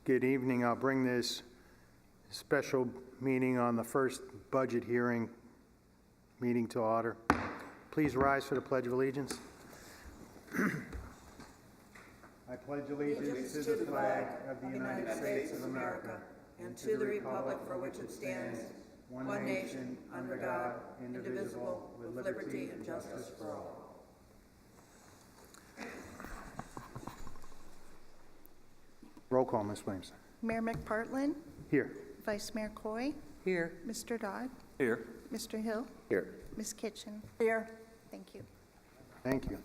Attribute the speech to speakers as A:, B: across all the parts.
A: Good evening. I'll bring this special meeting on the first budget hearing meeting to order. Please rise for the Pledge of Allegiance. I pledge allegiance to the flag of the United States of America and to the republic for which it stands, one nation, under God, indivisible, with liberty and justice for all. Roll call, Ms. Williams.
B: Mayor McPartlin?
A: Here.
B: Vice Mayor Coy?
C: Here.
B: Mr. Dodd?
C: Here.
B: Mr. Hill?
C: Here.
B: Ms. Kitchen?
C: Here.
B: Thank you.
A: Thank you.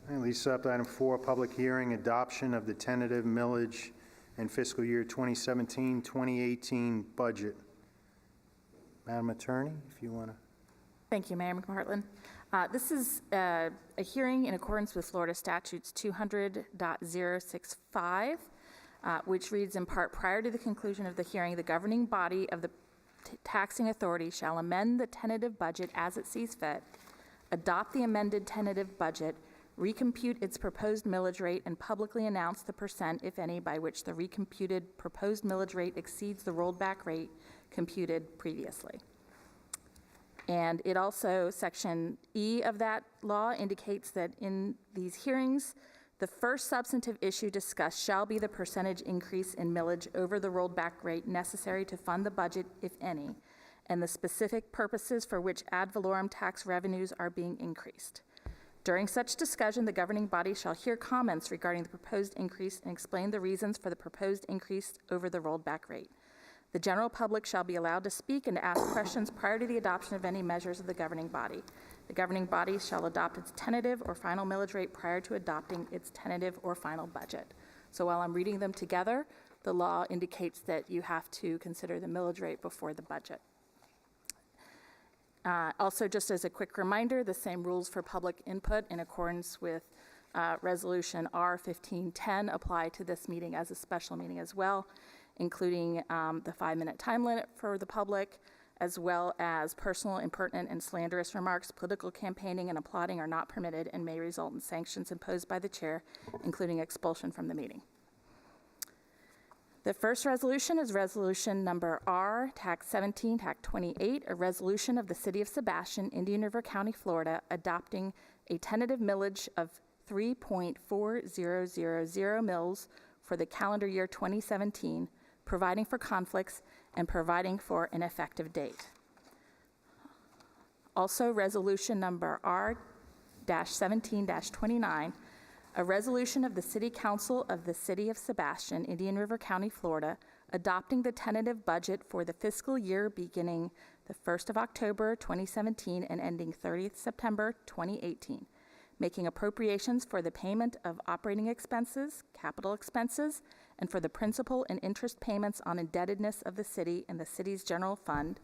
A: And leads up to item 4, public hearing, adoption of the tentative millage and fiscal year 2017-2018 budget. Madam Attorney, if you want to.
D: Thank you, Mayor McPartlin. This is a hearing in accordance with Florida Statutes 200.065, which reads in part, prior to the conclusion of the hearing, the governing body of the taxing authority shall amend the tentative budget as it sees fit, adopt the amended tentative budget, recompute its proposed millage rate, and publicly announce the percent, if any, by which the recomputed proposed millage rate exceeds the rolled back rate computed previously. And it also, Section E of that law indicates that in these hearings, the first substantive issue discussed shall be the percentage increase in millage over the rolled back rate necessary to fund the budget, if any, and the specific purposes for which ad valorem tax revenues are being increased. During such discussion, the governing body shall hear comments regarding the proposed increase and explain the reasons for the proposed increase over the rolled back rate. The general public shall be allowed to speak and to ask questions prior to the adoption of any measures of the governing body. The governing body shall adopt its tentative or final millage rate prior to adopting its tentative or final budget. So while I'm reading them together, the law indicates that you have to consider the millage rate before the budget. Also, just as a quick reminder, the same rules for public input in accordance with Resolution R1510 apply to this meeting as a special meeting as well, including the 5-minute time limit for the public, as well as personal, impertinent, and slanderous remarks. Political campaigning and applauding are not permitted and may result in sanctions imposed by the chair, including expulsion from the meeting. The first resolution is resolution number R, TAC 17, TAC 28, a resolution of the City of Sebastian, Indian River County, Florida, adopting a tentative millage of 3.4000 mils for the calendar year 2017, providing for conflicts, and providing for an effective date. Also, resolution number R-17-29, a resolution of the City Council of the City of Sebastian, Indian River County, Florida, adopting the tentative budget for the fiscal year beginning the 1st of October 2017 and ending 30th September 2018, making appropriations for the payment of operating expenses, capital expenses, and for the principal and interest payments on indebtedness of the city and the city's general fund,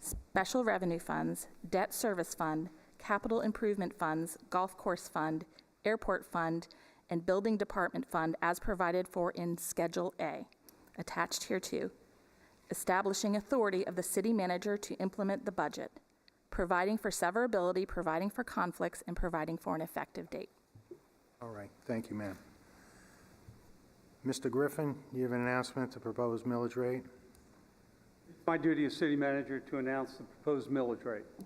D: special revenue funds, debt service fund, capital improvement funds, golf course fund, airport fund, and building department fund as provided for in Schedule A, attached hereto, establishing authority of the city manager to implement the budget, providing for severability, providing for conflicts, and providing for an effective date.
A: All right. Thank you, ma'am. Mr. Griffin, you have an announcement to propose millage rate?
E: It's my duty as city manager to announce the proposed millage rate. The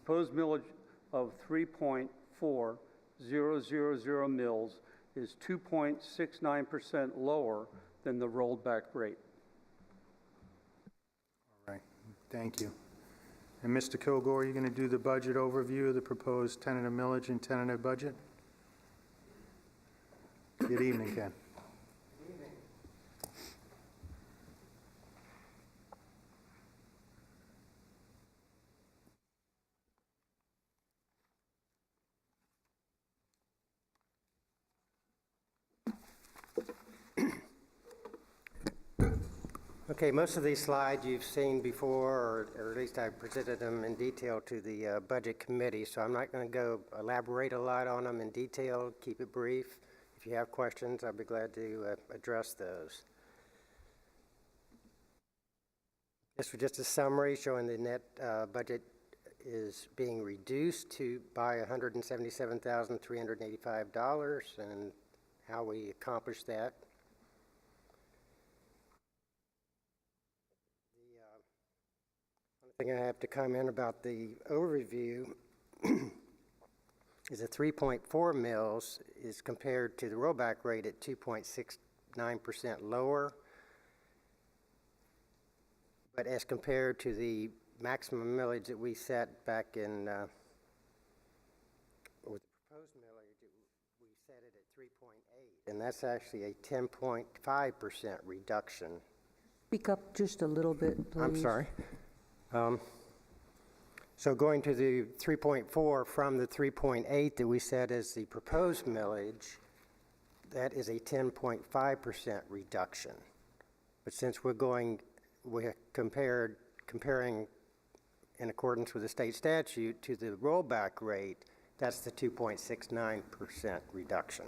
E: proposed millage of 3.4000 mils is 2.69% lower than the rolled back rate.
A: All right. Thank you. And Mr. Kilgore, you're going to do the budget overview of the proposed tentative millage and tentative budget? Good evening, Ken.
C: Okay, most of these slides you've seen before, or at least I presented them in detail to the Budget Committee, so I'm not going to go elaborate a lot on them in detail, keep it brief. If you have questions, I'll be glad to address those. This was just a summary showing the net budget is being reduced by $177,385 and how we accomplished that. thing I have to comment about the overview is a 3.4 mils is compared to the rollback rate at 2.69% lower. But as compared to the maximum millage that we set back in, with the proposed millage, we set it at 3.8, and that's actually a 10.5% reduction.
F: Speak up just a little bit, please.
C: I'm sorry. So going to the 3.4 from the 3.8 that we set as the proposed millage, that is a 10.5% reduction. But since we're comparing in accordance with the state statute to the rollback rate, that's the 2.69% reduction.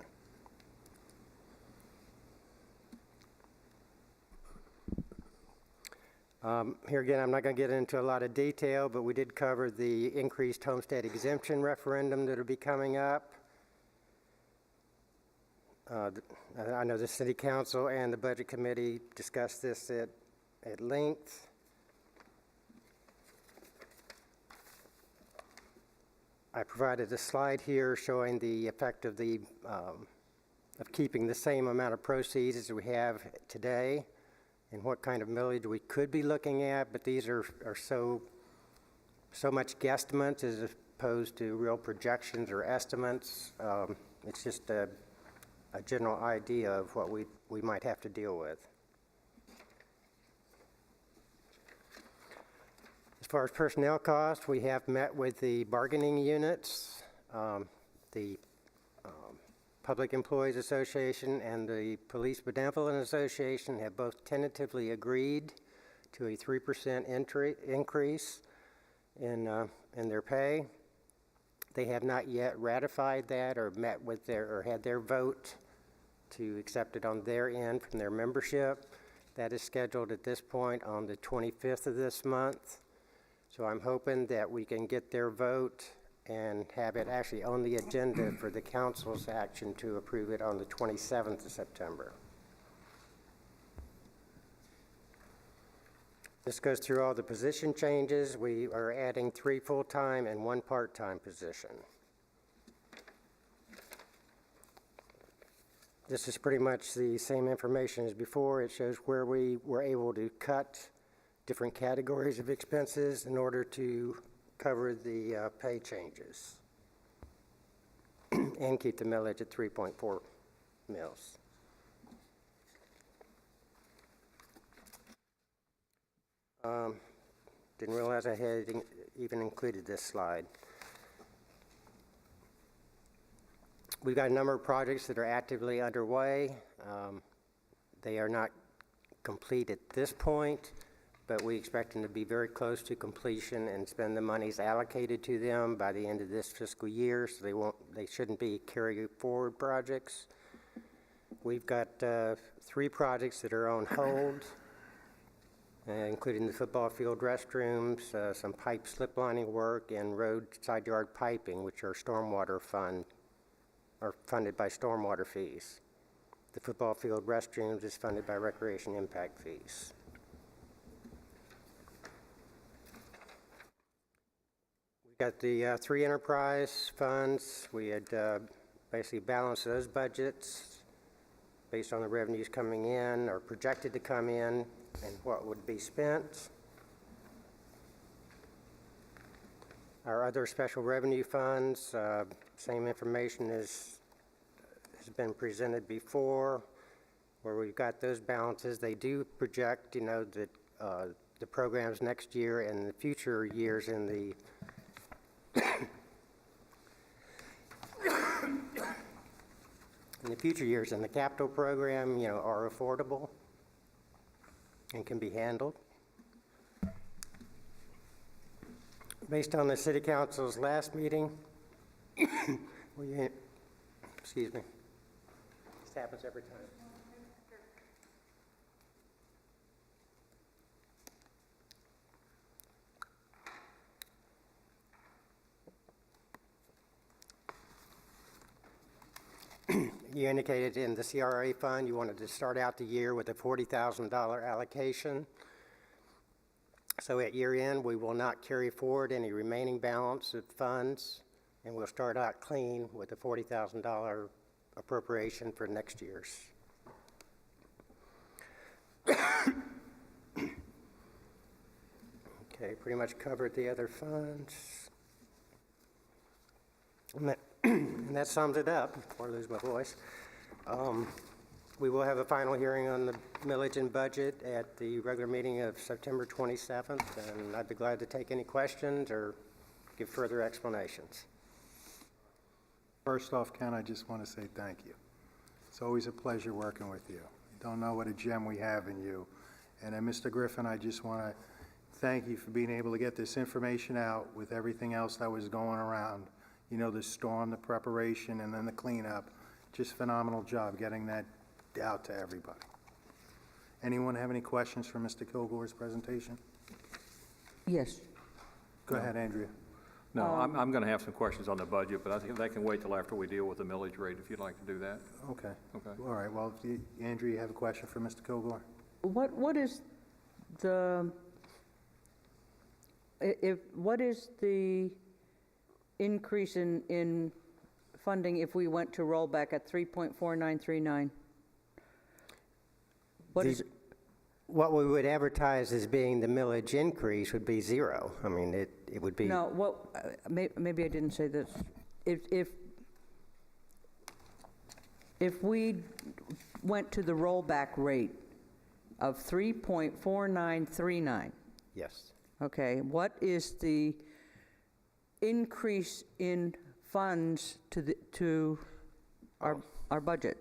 C: Here again, I'm not going to get into a lot of detail, but we did cover the increased homestead exemption referendum that will be coming up. I know the City Council and the Budget Committee discussed this at length. I provided a slide here showing the effect of keeping the same amount of proceeds as we have today, and what kind of millage we could be looking at, but these are so much guesstimates as opposed to real projections or estimates. It's just a general idea of what we might have to deal with. As far as personnel costs, we have met with the bargaining units, the Public Employees Association and the Police Benevolent Association have both tentatively agreed to a 3% increase in their pay. They have not yet ratified that or met with or had their vote to accept it on their end from their membership. That is scheduled at this point on the 25th of this month. So I'm hoping that we can get their vote and have it actually on the agenda for the council's action to approve it on the 27th of September. This goes through all the position changes. We are adding 3 full-time and 1 part-time position. This is pretty much the same information as before. It shows where we were able to cut different categories of expenses in order to cover the pay changes and keep the millage at 3.4 mils. Didn't realize I had even included this slide. We've got a number of projects that are actively underway. They are not complete at this point, but we expect them to be very close to completion and spend the monies allocated to them by the end of this fiscal year, so they shouldn't be carry forward projects. We've got 3 projects that are on hold, including the football field restrooms, some pipe slip lining work, and road side yard piping, which are funded by stormwater fees. The football field restrooms is funded by recreation impact fees. Got the 3 enterprise funds. We had basically balanced those budgets based on the revenues coming in or projected to come in and what would be spent. Our other special revenue funds, same information has been presented before, where we've got those balances. They do project, that the programs next year and the future years in the future years in the capital program, are affordable and can be handled. Based on the City Council's last meeting, excuse me, this happens every time. You indicated in the CRA fund you wanted to start out the year with a $40,000 allocation. So at year end, we will not carry forward any remaining balance of funds, and we'll start out clean with a $40,000 appropriation for next year's. Okay, pretty much covered the other funds. And that sums it up, before I lose my voice. We will have a final hearing on the millage and budget at the regular meeting of September 27th, and I'd be glad to take any questions or give further explanations.
A: First off, Ken, I just want to say thank you. It's always a pleasure working with you. You don't know what a gem we have in you. And Mr. Griffin, I just want to thank you for being able to get this information out with everything else that was going around. You know, the storm, the preparation, and then the cleanup. Just phenomenal job getting that out to everybody. Anyone have any questions for Mr. Kilgore's presentation?
F: Yes.
A: Go ahead, Andrea.
G: No, I'm going to have some questions on the budget, but I think that can wait till after we deal with the millage rate, if you'd like to do that.
A: Okay.
G: Okay.
A: All right, well, Andrea, you have a question for Mr. Kilgore?
F: What is the, what is the increase in funding if we went to rollback at 3.4939? What is,
C: What we would advertise as being the millage increase would be zero. I mean, it would be.
F: no, what, maybe I didn't say this. If we went to the rollback rate of 3.4939,
C: Yes.
F: okay, what is the increase in funds to our budget?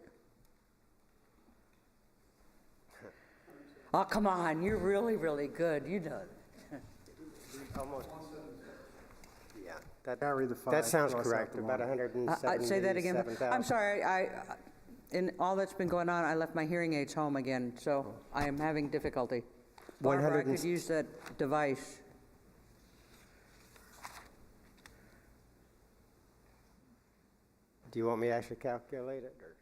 F: Oh, come on, you're really, really good, you know.
C: Almost. Yeah.
A: Carry the five,
C: That sounds
A: cross out
C: correct,
A: the
C: about
A: one.
C: 177,000.
F: Say that again. I'm sorry, in all that's been going on, I left my hearing aids home again, so I am having difficulty. Barbara, I
C: 100 and
F: could use that device.
C: Do you want me to actually calculate it? Or?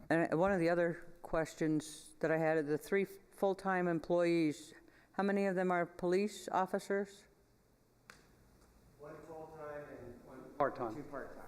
F: And one of the other questions that I had, the 3 full-time employees, how many of them are police officers?
C: One full-time and one
E: Part-time.
C: two part-time.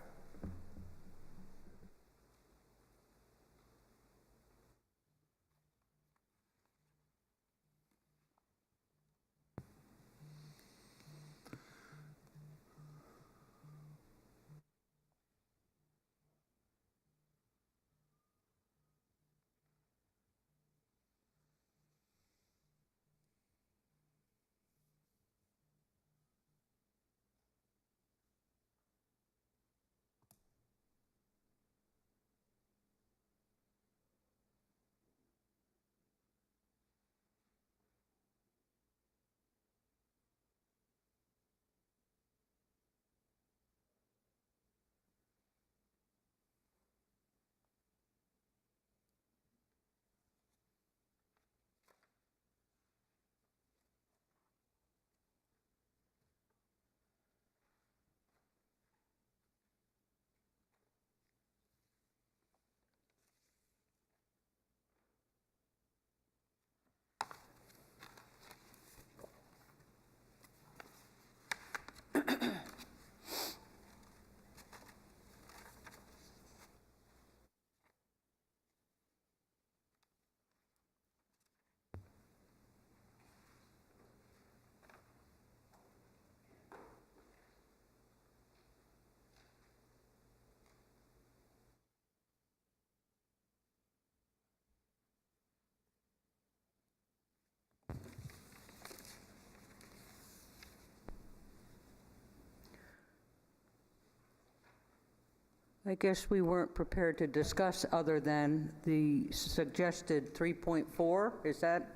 F: I guess we weren't prepared to discuss other than the suggested 3.4. Is that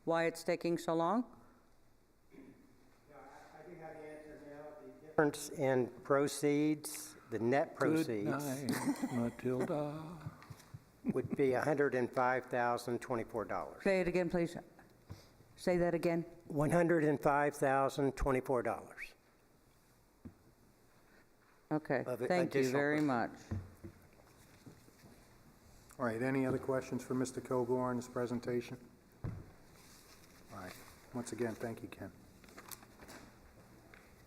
F: why it's taking so long?
C: I do have the answer now. The difference in proceeds, the net proceeds,
G: Good night, Matilda.
C: would be $105,024.
F: Say it again, please. Say that again?
C: $105,024.
F: Okay,
C: Of
F: thank you
C: additional
F: very
C: per-
F: much.
A: All right, any other questions for Mr. Kilgore on his presentation? All right, once again, thank you, Ken.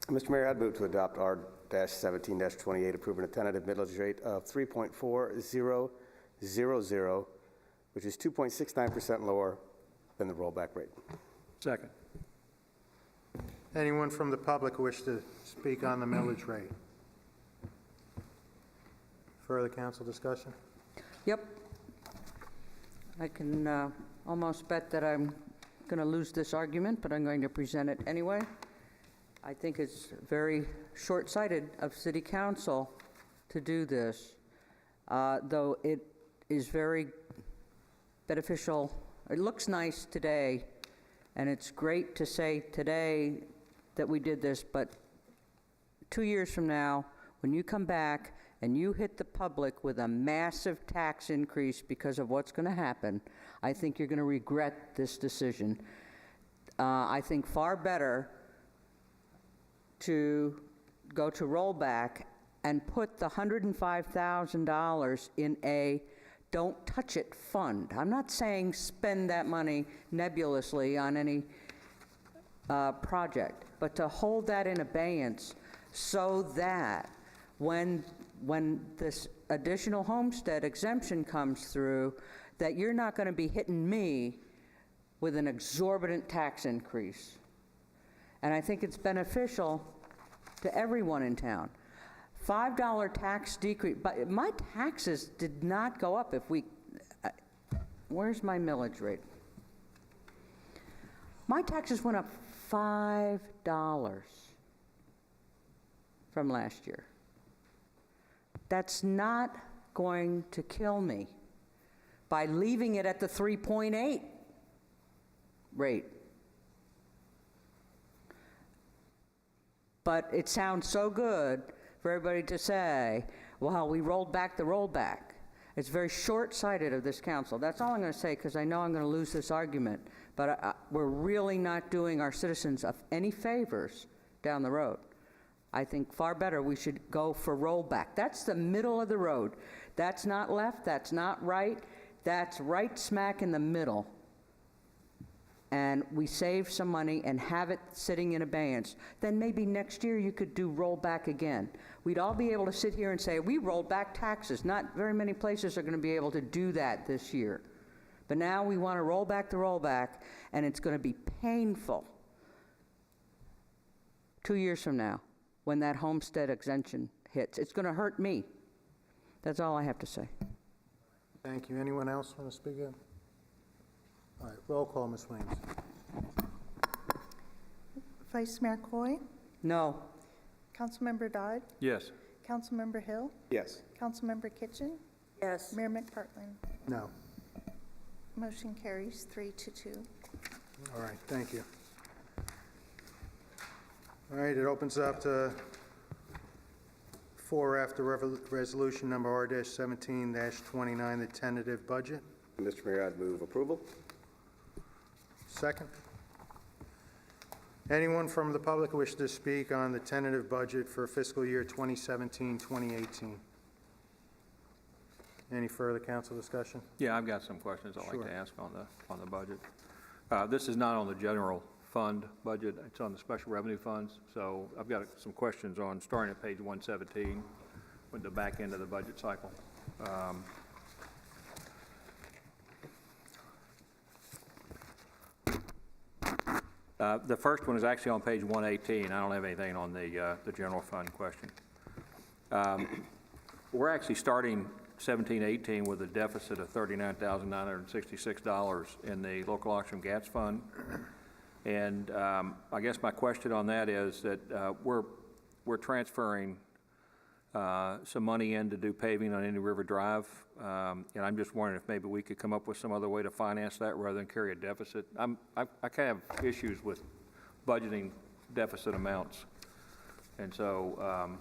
H: Mr. Mayor, I'd move to adopt R-17-28, approving a tentative millage rate of 3.4000, which is 2.69% lower than the rollback rate.
G: Second.
A: Anyone from the public wish to speak on the millage rate? Further council discussion?
F: Yep. I can almost bet that I'm going to lose this argument, but I'm going to present it anyway. I think it's very short-sighted of City Council to do this, though it is very beneficial. It looks nice today, and it's great to say today that we did this, but 2 years from now, when you come back and you hit the public with a massive tax increase because of what's going to happen, I think you're going to regret this decision. I think far better to go to rollback and put the $105,000 in a don't touch it fund. I'm not saying spend that money nebulously on any project, but to hold that in abeyance so that when this additional homestead exemption comes through, that you're not going to be hitting me with an exorbitant tax increase. And I think it's beneficial to everyone in town. $5 tax decrease, but my taxes did not go up if we, where's my millage rate? My taxes went up $5 from last year. That's not going to kill me by leaving it at the 3.8 rate. But it sounds so good for everybody to say, well, we rolled back the rollback. It's very short-sighted of this council. That's all I'm going to say, because I know I'm going to lose this argument. But we're really not doing our citizens any favors down the road. I think far better we should go for rollback. That's the middle of the road. That's not left, that's not right, that's right smack in the middle. And we save some money and have it sitting in abeyance. Then maybe next year you could do rollback again. We'd all be able to sit here and say, we rolled back taxes. Not very many places are going to be able to do that this year. But now we want to roll back the rollback, and it's going to be painful 2 years from now when that homestead exemption hits. It's going to hurt me. That's all I have to say.
A: Thank you. Anyone else want to speak up? All right, roll call, Ms. Williams.
B: Vice Mayor Coy,
F: No.
B: Councilmember Dodd,
G: Yes.
B: Councilmember Hill,
H: Yes.
B: Councilmember Kitchen,
F: Yes.
B: Mayor McPartlin.
A: No.
B: Motion carries 3-2.
A: All right, thank you. All right, it opens up to 4F, the resolution number R-17-29, the tentative budget.
H: Mr. Mayor, I'd move approval.
A: Second. Anyone from the public wish to speak on the tentative budget for fiscal year 2017-2018? Any further council discussion?
G: Yeah, I've got some questions I'd like
A: Sure.
G: to ask on the budget. This is not on the general fund budget, it's on the special revenue funds. So I've got some questions on, starting at page 117, with the back end of the budget cycle. The first one is actually on page 118. I don't have anything on the general fund question. We're actually starting 17-18 with a deficit of $39,966 in the local auction gas fund. And I guess my question on that is that we're transferring some money in to do paving on Indian River Drive, and I'm just wondering if maybe we could come up with some other way to finance that rather than carry a deficit. I kind of have issues with budgeting deficit amounts, and so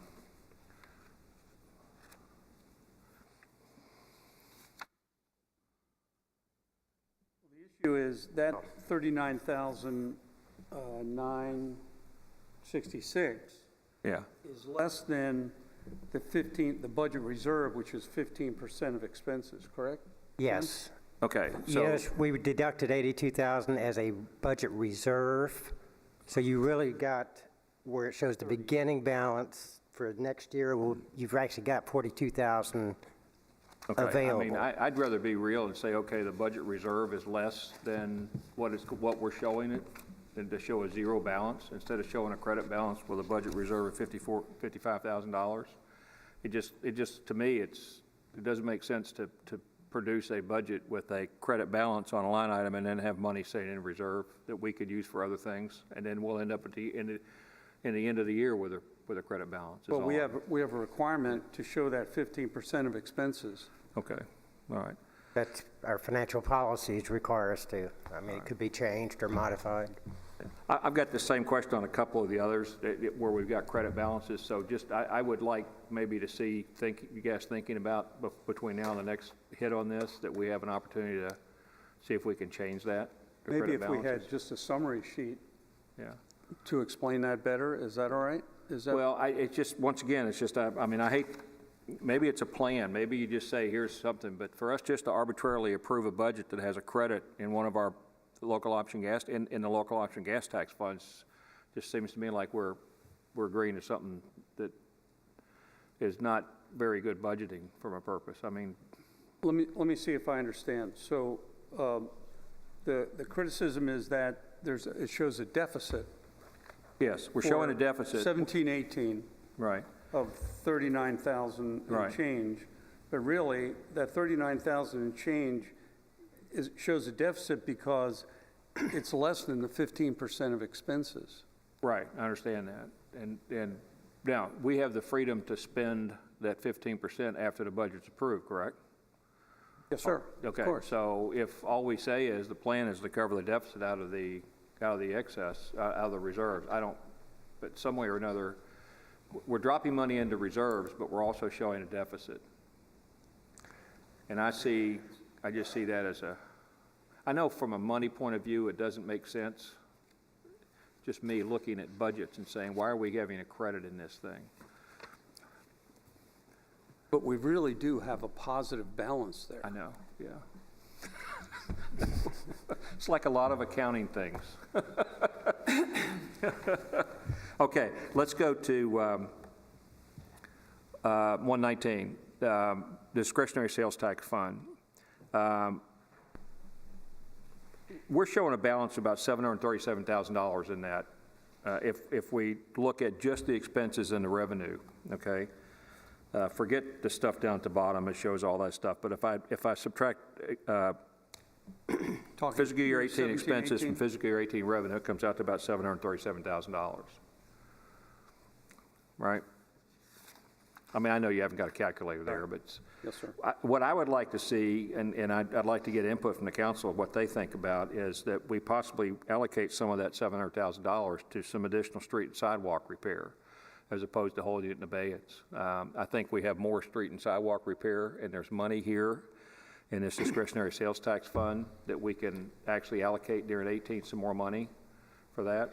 E: The issue is that 39,966
G: Yeah,
E: is less than the budget reserve, which is 15% of expenses, correct?
C: Yes.
G: okay, so,
C: Yes, we deducted 82,000 as a budget reserve. So you really got where it shows the beginning balance for next year. Well, you've actually got 42,000
G: okay, I mean,
C: available.
G: I'd rather be real and say, okay, the budget reserve is less than what we're showing it, than to show a zero balance, instead of showing a credit balance with a budget reserve of $55,000. It just, to me, it doesn't make sense to produce a budget with a credit balance on a line item and then have money sitting in reserve that we could use for other things, and then we'll end up at the end of the year with a credit balance. is
E: Well, we
G: all.
E: have a requirement to show that 15% of expenses.
G: Okay, all right.
C: That's, our financial policies require us to. I mean, it could be changed or modified.
G: I've got the same question on a couple of the others where we've got credit balances, so just, I would like maybe to see, you guys thinking about between now and the next hit on this, that we have an opportunity to see if we can change that, the
E: Maybe
G: credit
E: if we
G: balances.
E: had just a summary sheet
G: Yeah.
E: to explain that better, is that all right? Is that?
G: Well, it's just, once again, it's just, I mean, I hate, maybe it's a plan, maybe you just say, here's something, but for us just to arbitrarily approve a budget that has a credit in one of our local option gas, in the local option gas tax funds, just seems to me like we're agreeing to something that is not very good budgeting from a purpose. I mean,
E: Let me see if I understand. So the criticism is that it shows a deficit.
G: yes, we're showing a deficit.
E: 1718
G: Right,
E: of 39,000
G: Right.
E: and change. But really, that 39,000 and change shows a deficit because it's less than the 15% of expenses.
G: right, I understand that. And now, we have the freedom to spend that 15% after the budget's approved, correct?
E: Yes, sir.
G: Okay,
E: Of course.
G: so if all we say is the plan is to cover the deficit out of the excess, out of the reserves, but some way or another, we're dropping money into reserves, but we're also showing a deficit. And I just see that as I know from a money point of view, it doesn't make sense. Just me looking at budgets and saying, why are we having a credit in this thing?
E: But we really do have a positive balance there.
G: I know, yeah. It's like a lot of accounting things. Okay, let's go to 119, discretionary sales tax fund. We're showing a balance of about $737,000 in that, if we look at just the expenses and the revenue, okay? Forget the stuff down at the bottom, it shows all that stuff, but if I subtract
E: Talking
G: fiscal year 18
E: 17,
G: expenses
E: 18.
G: from fiscal year 18 revenue, it comes out to about $737,000. Right? I mean, I know you haven't got a calculator there, but
E: Yes, sir.
G: what I would like to see, and I'd like to get input from the council of what they think about, is that we possibly allocate some of that $700,000 to some additional street and sidewalk repair, as opposed to holding it in abeyance. I think we have more street and sidewalk repair, and there's money here in this discretionary sales tax fund that we can actually allocate during 18 some more money for that.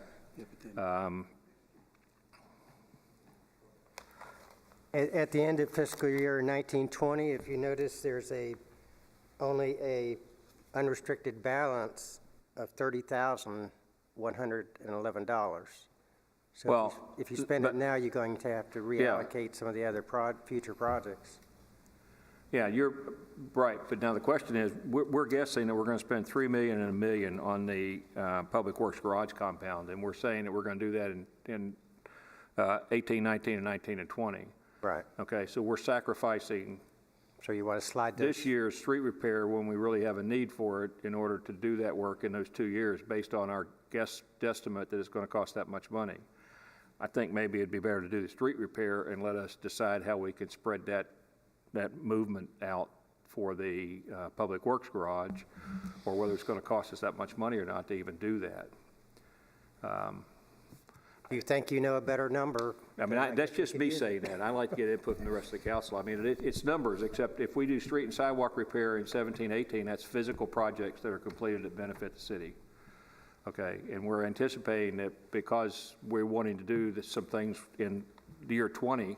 C: At the end of fiscal year 1920, if you notice, there's only a unrestricted balance of $30,111. So
G: Well,
C: if you spend
G: but-
C: it now, you're going to have to reallocate some of the other future projects.
G: Yeah, you're right, but now the question is, we're guessing that we're going to spend $3 million and $1 million on the Public Works Garage compound, and we're saying that we're going to do that in 18, 19, and 19 and 20.
C: Right.
G: Okay, so we're sacrificing
C: So you want to slide those?
G: this year's street repair when we really have a need for it in order to do that work in those 2 years, based on our guesstimate that it's going to cost that much money. I think maybe it'd be better to do the street repair and let us decide how we can spread that movement out for the Public Works Garage, or whether it's going to cost us that much money or not to even do that.
C: You think you know a better number?
G: I mean, that's just me saying that. I like to get input from the rest of the council. I mean, it's numbers, except if we do street and sidewalk repair in 17, 18, that's physical projects that are completed that benefit the city. Okay, and we're anticipating that because we're wanting to do some things in the year 20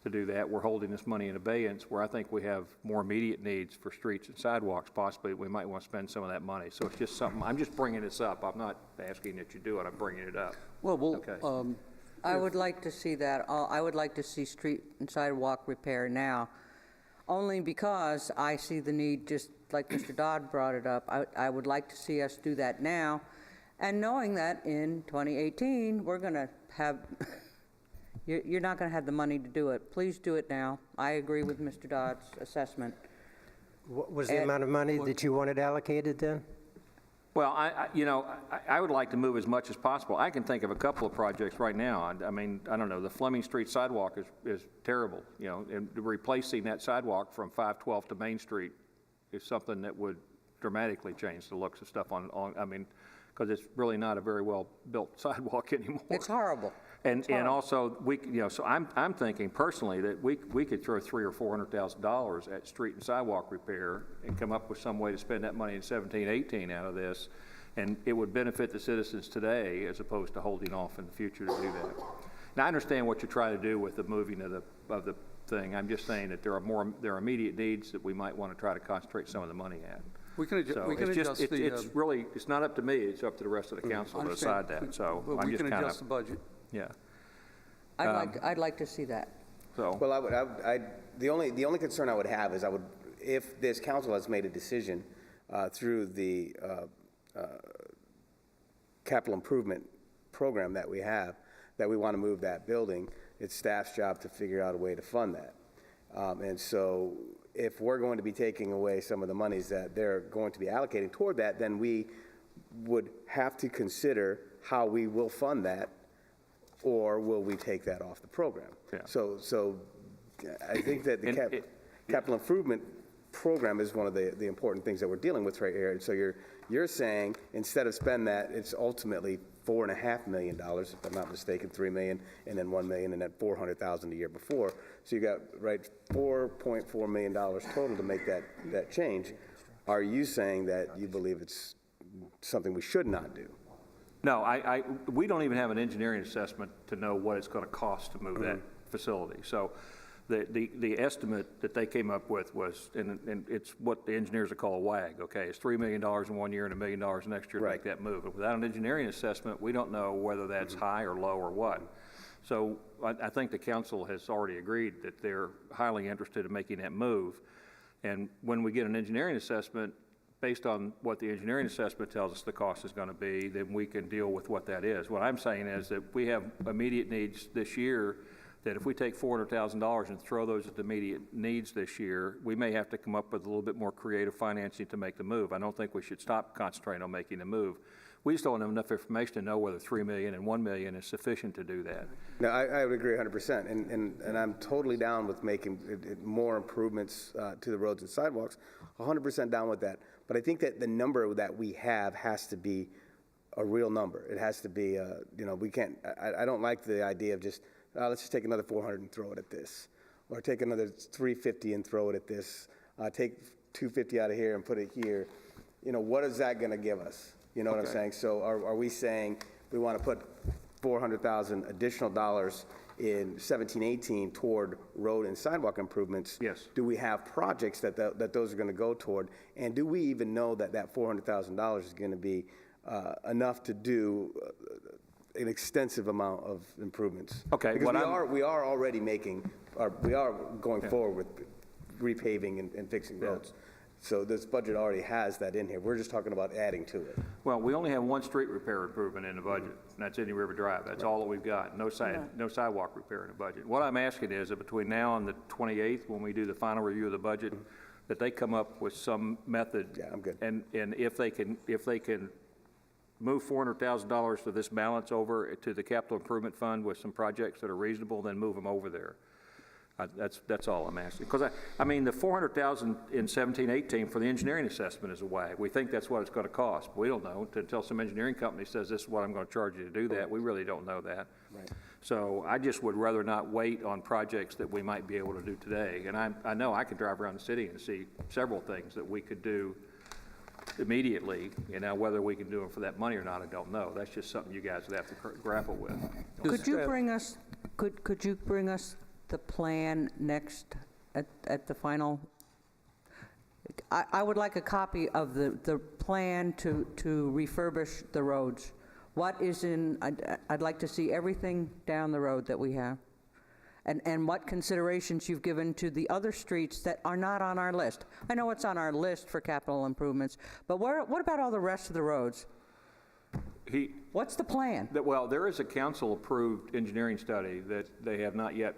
G: to do that, we're holding this money in abeyance, where I think we have more immediate needs for streets and sidewalks. Possibly, we might want to spend some of that money. So it's just something, I'm just bringing this up. I'm not asking that you do it, I'm bringing it up.
E: Well,
G: Okay.
F: I would like to see that. I would like to see street and sidewalk repair now, only because I see the need, just like Mr. Dodd brought it up. I would like to see us do that now, and knowing that in 2018, we're going to have, you're not going to have the money to do it. Please do it now. I agree with Mr. Dodd's assessment.
C: What was the amount of money that you wanted allocated then?
G: Well, I would like to move as much as possible. I can think of a couple of projects right now. I mean, I don't know, the Fleming Street sidewalk is terrible, and replacing that sidewalk from 512 to Main Street is something that would dramatically change the looks of stuff on I mean, because it's really not a very well-built sidewalk anymore.
F: It's horrible.
G: And also, so I'm thinking personally that we could throw $300,000 or $400,000 at street and sidewalk repair and come up with some way to spend that money in 17, 18 out of this, and it would benefit the citizens today as opposed to holding off in the future to do that. Now, I understand what you're trying to do with the moving of the thing. I'm just saying that there are immediate needs that we might want to try to concentrate some of the money at.
E: We can adjust
G: It's really, it's not up to me, it's up to the rest of the council to decide that, so I'm just kind of.
E: We can adjust the budget.
G: Yeah.
F: I'd like to see that.
G: So.
H: Well, the only concern I would have is if this council has made a decision through the capital improvement program that we have, that we want to move that building, it's staff's job to figure out a way to fund that. And so if we're going to be taking away some of the monies that they're going to be allocating toward that, then we would have to consider how we will fund that, or will we take that off the program?
G: Yeah.
H: So I think that the capital improvement program is one of the important things that we're dealing with right here. And so you're saying instead of spend that, it's ultimately $4.5 million, if I'm not mistaken, $3 million, and then $1 million, and then $400,000 the year before. So you got $4.4 million total to make that change. Are you saying that you believe it's something we should not do?
G: No, we don't even have an engineering assessment to know what it's going to cost to move that facility. So the estimate that they came up with was, and it's what the engineers would call a WAG, okay? It's $3 million in 1 year and $1 million next year to make that move. But without an engineering assessment, we don't know whether that's high or low or what. So I think the council has already agreed that they're highly interested in making that move. And when we get an engineering assessment, based on what the engineering assessment tells us the cost is going to be, then we can deal with what that is. What I'm saying is that we have immediate needs this year, that if we take $400,000 and throw those at the immediate needs this year, we may have to come up with a little bit more creative financing to make the move. I don't think we should stop concentrating on making the move. We just don't have enough information to know whether $3 million and $1 million is sufficient to do that.
H: No, I would agree 100%, and I'm totally down with making more improvements to the roads and sidewalks, 100% down with that. But I think that the number that we have has to be a real number. It has to be, we can't, I don't like the idea of just, let's just take another 400 and throw it at this, or take another 350 and throw it at this, take 250 out of here and put it here. What is that going to give us? You know what I'm saying? So are we saying we want to put $400,000 additional dollars in 17-18 toward road and sidewalk improvements?
G: Yes.
H: Do we have projects that those are going to go toward? And do we even know that $400,000 is going to be enough to do an extensive amount of improvements?
G: Okay.
H: Because we are already we are going forward with repaving and fixing roads. So this budget already has that in here. We're just talking about adding to it.
G: Well, we only have one street repair improvement in the budget, and that's Indian River Drive. That's all that we've got. No sidewalk repair in the budget. What I'm asking is that between now and the 28th, when we do the final review of the budget, that they come up with some method.
H: Yeah, I'm good.
G: And if they can move $400,000 of this balance over to the capital improvement fund with some projects that are reasonable, then move them over there. That's all I'm asking. Because, I mean, the $400,000 in 17-18 for the engineering assessment is a wag. We think that's what it's going to cost. But we don't know until some engineering company says this is what I'm going to charge you to do that. We really don't know that.
H: Right.
G: So I just would rather not wait on projects that we might be able to do today. And I know I could drive around the city and see several things that we could do immediately. And now whether we can do them for that money or not, I don't know. That's just something you guys would have to grapple with.
F: Could you bring us, could you bring us the plan next at the final? I would like a copy of the plan to refurbish the roads. What is in, I'd like to see everything down the road that we have. And what considerations you've given to the other streets that are not on our list. I know it's on our list for capital improvements, but what about all the rest of the roads? What's the plan?
G: Well, there is a council-approved engineering study that they have not yet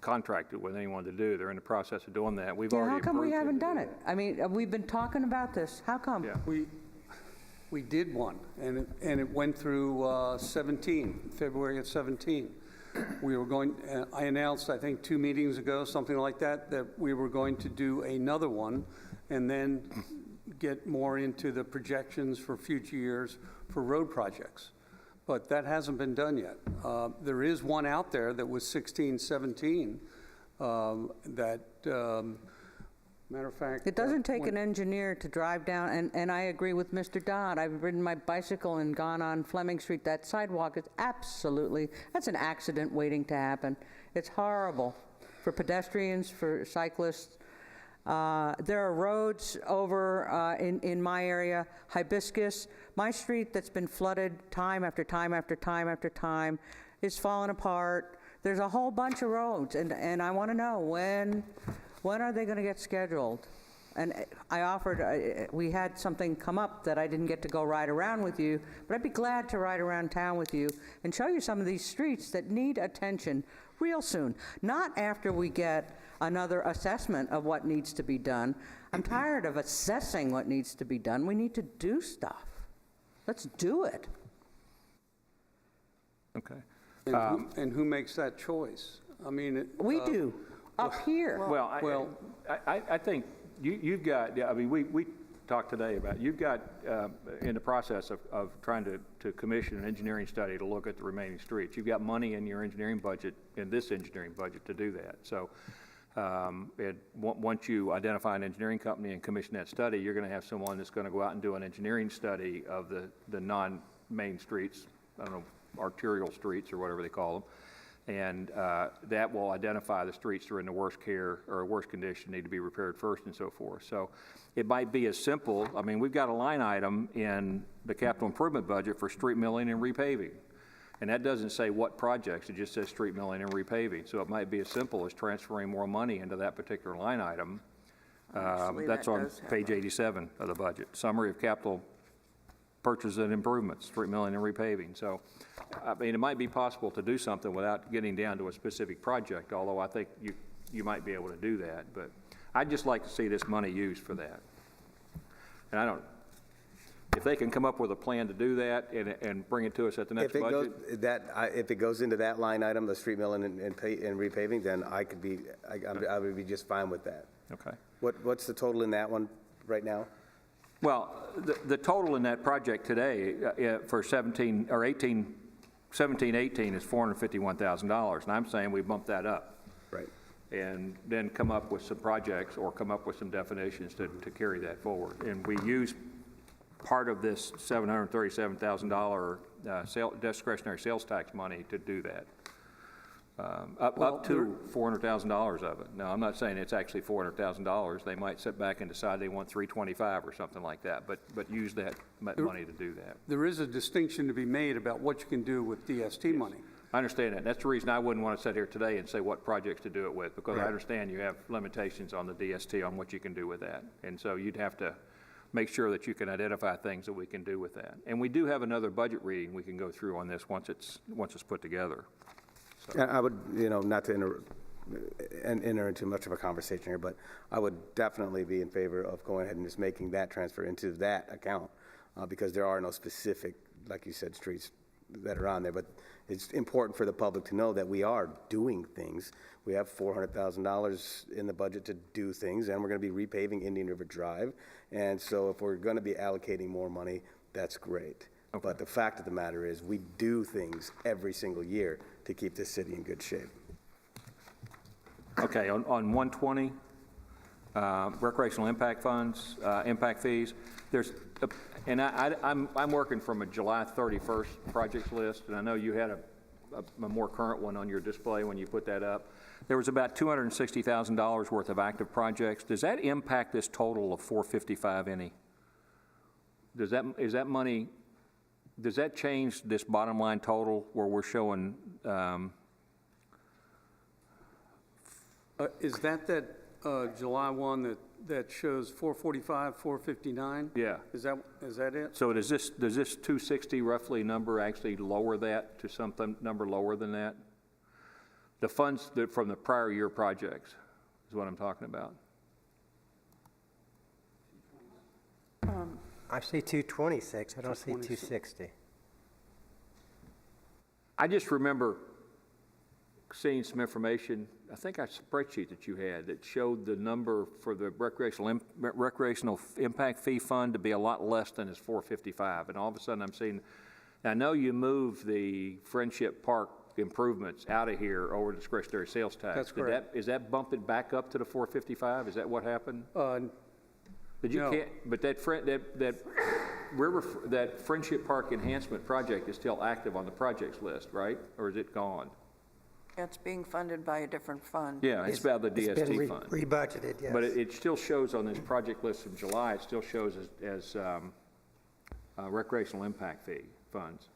G: contracted with anyone to do. They're in the process of doing that. We've already
F: How come we
G: approved
F: haven't
G: to
F: done
G: do
F: it? I mean, we've been talking about this. How come?
G: Yeah.
E: We did one, and it went through 17, February of 17. We were going, I announced, I think 2 meetings ago, something like that we were going to do another one, and then get more into the projections for future years for road projects. But that hasn't been done yet. There is one out there that was 16, 17, matter of fact.
F: It doesn't take an engineer to drive down, and I agree with Mr. Dodd. I've ridden my bicycle and gone on Fleming Street. That sidewalk is that's an accident waiting to happen. It's horrible for pedestrians, for cyclists. There are roads over in my area, Hibiscus. My street that's been flooded time after time after time after time is falling apart. There's a whole bunch of roads, and I want to know when are they going to get scheduled? And I offered, we had something come up that I didn't get to go ride around with you, but I'd be glad to ride around town with you and show you some of these streets that need attention real soon, not after we get another assessment of what needs to be done. I'm tired of assessing what needs to be done. We need to do stuff. Let's do it.
G: Okay.
E: And who makes that choice? I mean,
F: We do, up here.
G: Well, I think you've got, I mean, we talked today about, you've got in the process of trying to commission an engineering study to look at the remaining streets. You've got money in your engineering budget, in this engineering budget, to do that. So once you identify an engineering company and commission that study, you're going to have someone that's going to go out and do an engineering study of the non-main streets, I don't know, arterial streets or whatever they call them. And that will identify the streets that are in the worst care or worst condition, need to be repaired first and so forth. So it might be as simple, I mean, we've got a line item in the capital improvement budget for street milling and repaving. And that doesn't say what projects, it just says street milling and repaving. So it might be as simple as transferring more money into that particular line item. That's on page 87 of the budget. Summary of capital purchases and improvements, street milling and repaving. So, I mean, it might be possible to do something without getting down to a specific project, although I think you might be able to do that. But I'd just like to see this money used for that. And if they can come up with a plan to do that and bring it to us at the next budget.
H: If it goes into that line item, the street milling and repaving, then I would be just fine with that.
G: Okay.
H: What's the total in that one right now?
G: Well, the total in that project today for 17 or 18 17-18 is $451,000, and I'm saying we bump that up.
H: Right.
G: And then come up with some projects or come up with some definitions to carry that forward. And we use part of this $737,000 discretionary sales tax money to do that. Up to $400,000 of it. Now, I'm not saying it's actually $400,000. They might sit back and decide they want $325,000 or something like that, but use that money to do that.
E: There is a distinction to be made about what you can do with DST money.
G: I understand that. That's the reason I wouldn't want to sit here today and say what projects to do it with, because I understand you have limitations on the DST on what you can do with that. And so you'd have to make sure that you can identify things that we can do with that. And we do have another budget reading we can go through on this once it's put together.
H: So. I would, not to enter into much of a conversation here, but I would definitely be in favor of going ahead and just making that transfer into that account because there are no specific, like you said, streets that are on there, but it's important for the public to know that we are doing things. We have $400,000 in the budget to do things, and we're going to be repaving Indian River Drive. And so if we're going to be allocating more money, that's great. But the fact of the matter is, we do things every single year to keep this city in good shape.
G: Okay, on 120, recreational impact funds, impact fees, there's, and I'm working from a July 31st projects list, and I know you had a more current one on your display when you put that up. There was about $260,000 worth of active projects. Does that impact this total of 455 any? Does that money, does that change this bottom line total where we're showing,
E: Is that July 1 that shows 445, 459?
G: Yeah.
E: Is that it?
G: so does this 260 roughly number actually lower that to something number lower than that? The funds from the prior year projects is what I'm talking about.
C: I see 226, I don't see 260.
G: I just remember seeing some information, I think a spreadsheet that you had that showed the number for the recreational impact fee fund to be a lot less than his 455. And all of a sudden I'm seeing, I know you moved the Friendship Park improvements out of here over discretionary sales tax.
E: That's correct.
G: Is that bumped it back up to the 455? Is that what happened? But you
E: no.
G: can't, but that Friendship Park enhancement project is still active on the projects list, right? Or is it gone?
I: It's being funded by a different fund.
G: Yeah, it's about the
C: It's been
G: DST fund.
C: rebudgeted, yes.
G: But it still shows on this project list from July, it still shows as recreational impact fee funds.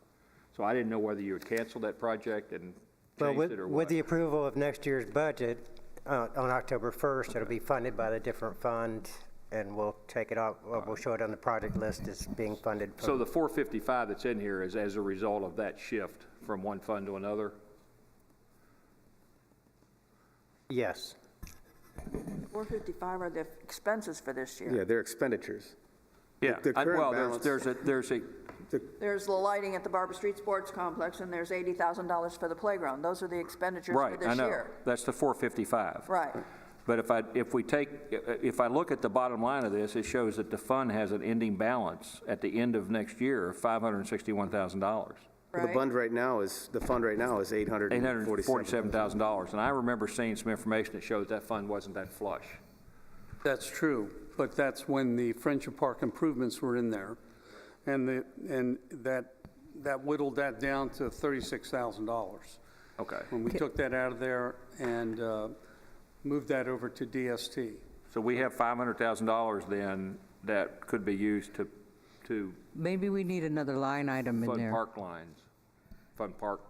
G: So I didn't know whether you had canceled that project and
C: Well,
G: changed it or what.
C: with the approval of next year's budget on October 1st, it'll be funded by the different fund, and we'll take it off, we'll show it on the project list as being funded.
G: So the 455 that's in here is as a result of that shift from one fund to another?
C: Yes.
I: 455 are the expenses for this year.
H: Yeah, they're expenditures.
G: Yeah,
H: The current
G: well,
H: balance-
G: there's a,
I: There's the lighting at the Barber Street Sports Complex, and there's $80,000 for the playground. Those are the expenditures for
G: right,
I: this
G: I know,
I: year.
G: that's the 455.
I: Right.
G: But if I look at the bottom line of this, it shows that the fund has an ending balance at the end of next year of $561,000.
H: The
I: Right.
H: fund right now is $847,000.
G: $847,000. And I remember seeing some information that showed that fund wasn't that flush.
E: That's true, but that's when the Friendship Park improvements were in there. And that whittled that down to $36,000.
G: Okay.
E: When we took that out of there and moved that over to DST.
G: So we have $500,000 then that could be used to
F: Maybe we need another line item in
G: fund
F: there.
G: park lines, fund park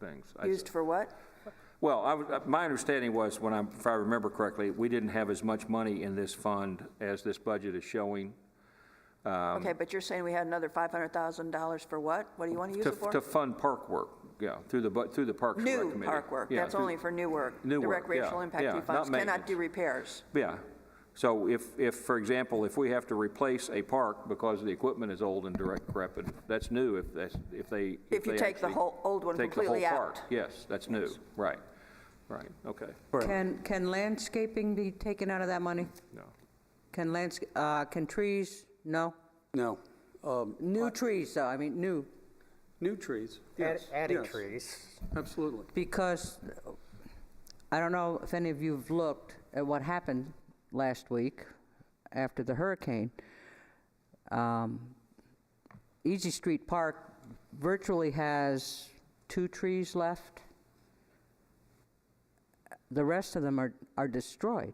G: things.
I: Used for what?
G: Well, my understanding was, if I remember correctly, we didn't have as much money in this fund as this budget is showing.
I: Okay, but you're saying we had another $500,000 for what? What do you want to use it for?
G: To fund park work, yeah, through the Parks and Rec
I: New
G: Committee.
I: park work.
G: Yeah,
I: That's
G: through-
I: only for new work.
G: New
I: The
G: work,
I: recreational
G: yeah,
I: impact
G: yeah,
I: fee
G: not
I: funds cannot
G: maintenance.
I: do repairs.
G: Yeah. So if, for example, if we have to replace a park because the equipment is old and decrepit, that's new if they
I: If you
G: they
I: take the
G: actually
I: whole old one
G: take the whole
I: completely
G: park.
I: out.
G: Yes, that's new. Right, okay.
F: Can landscaping be taken out of that money?
G: No.
F: Can trees? No?
E: No.
F: New trees, though, I mean, new.
E: New trees, yes.
C: Adding
E: yes,
C: trees.
E: Absolutely.
F: Because I don't know if any of you have looked at what happened last week after the hurricane. Easy Street Park virtually has 2 trees left. The rest of them are destroyed.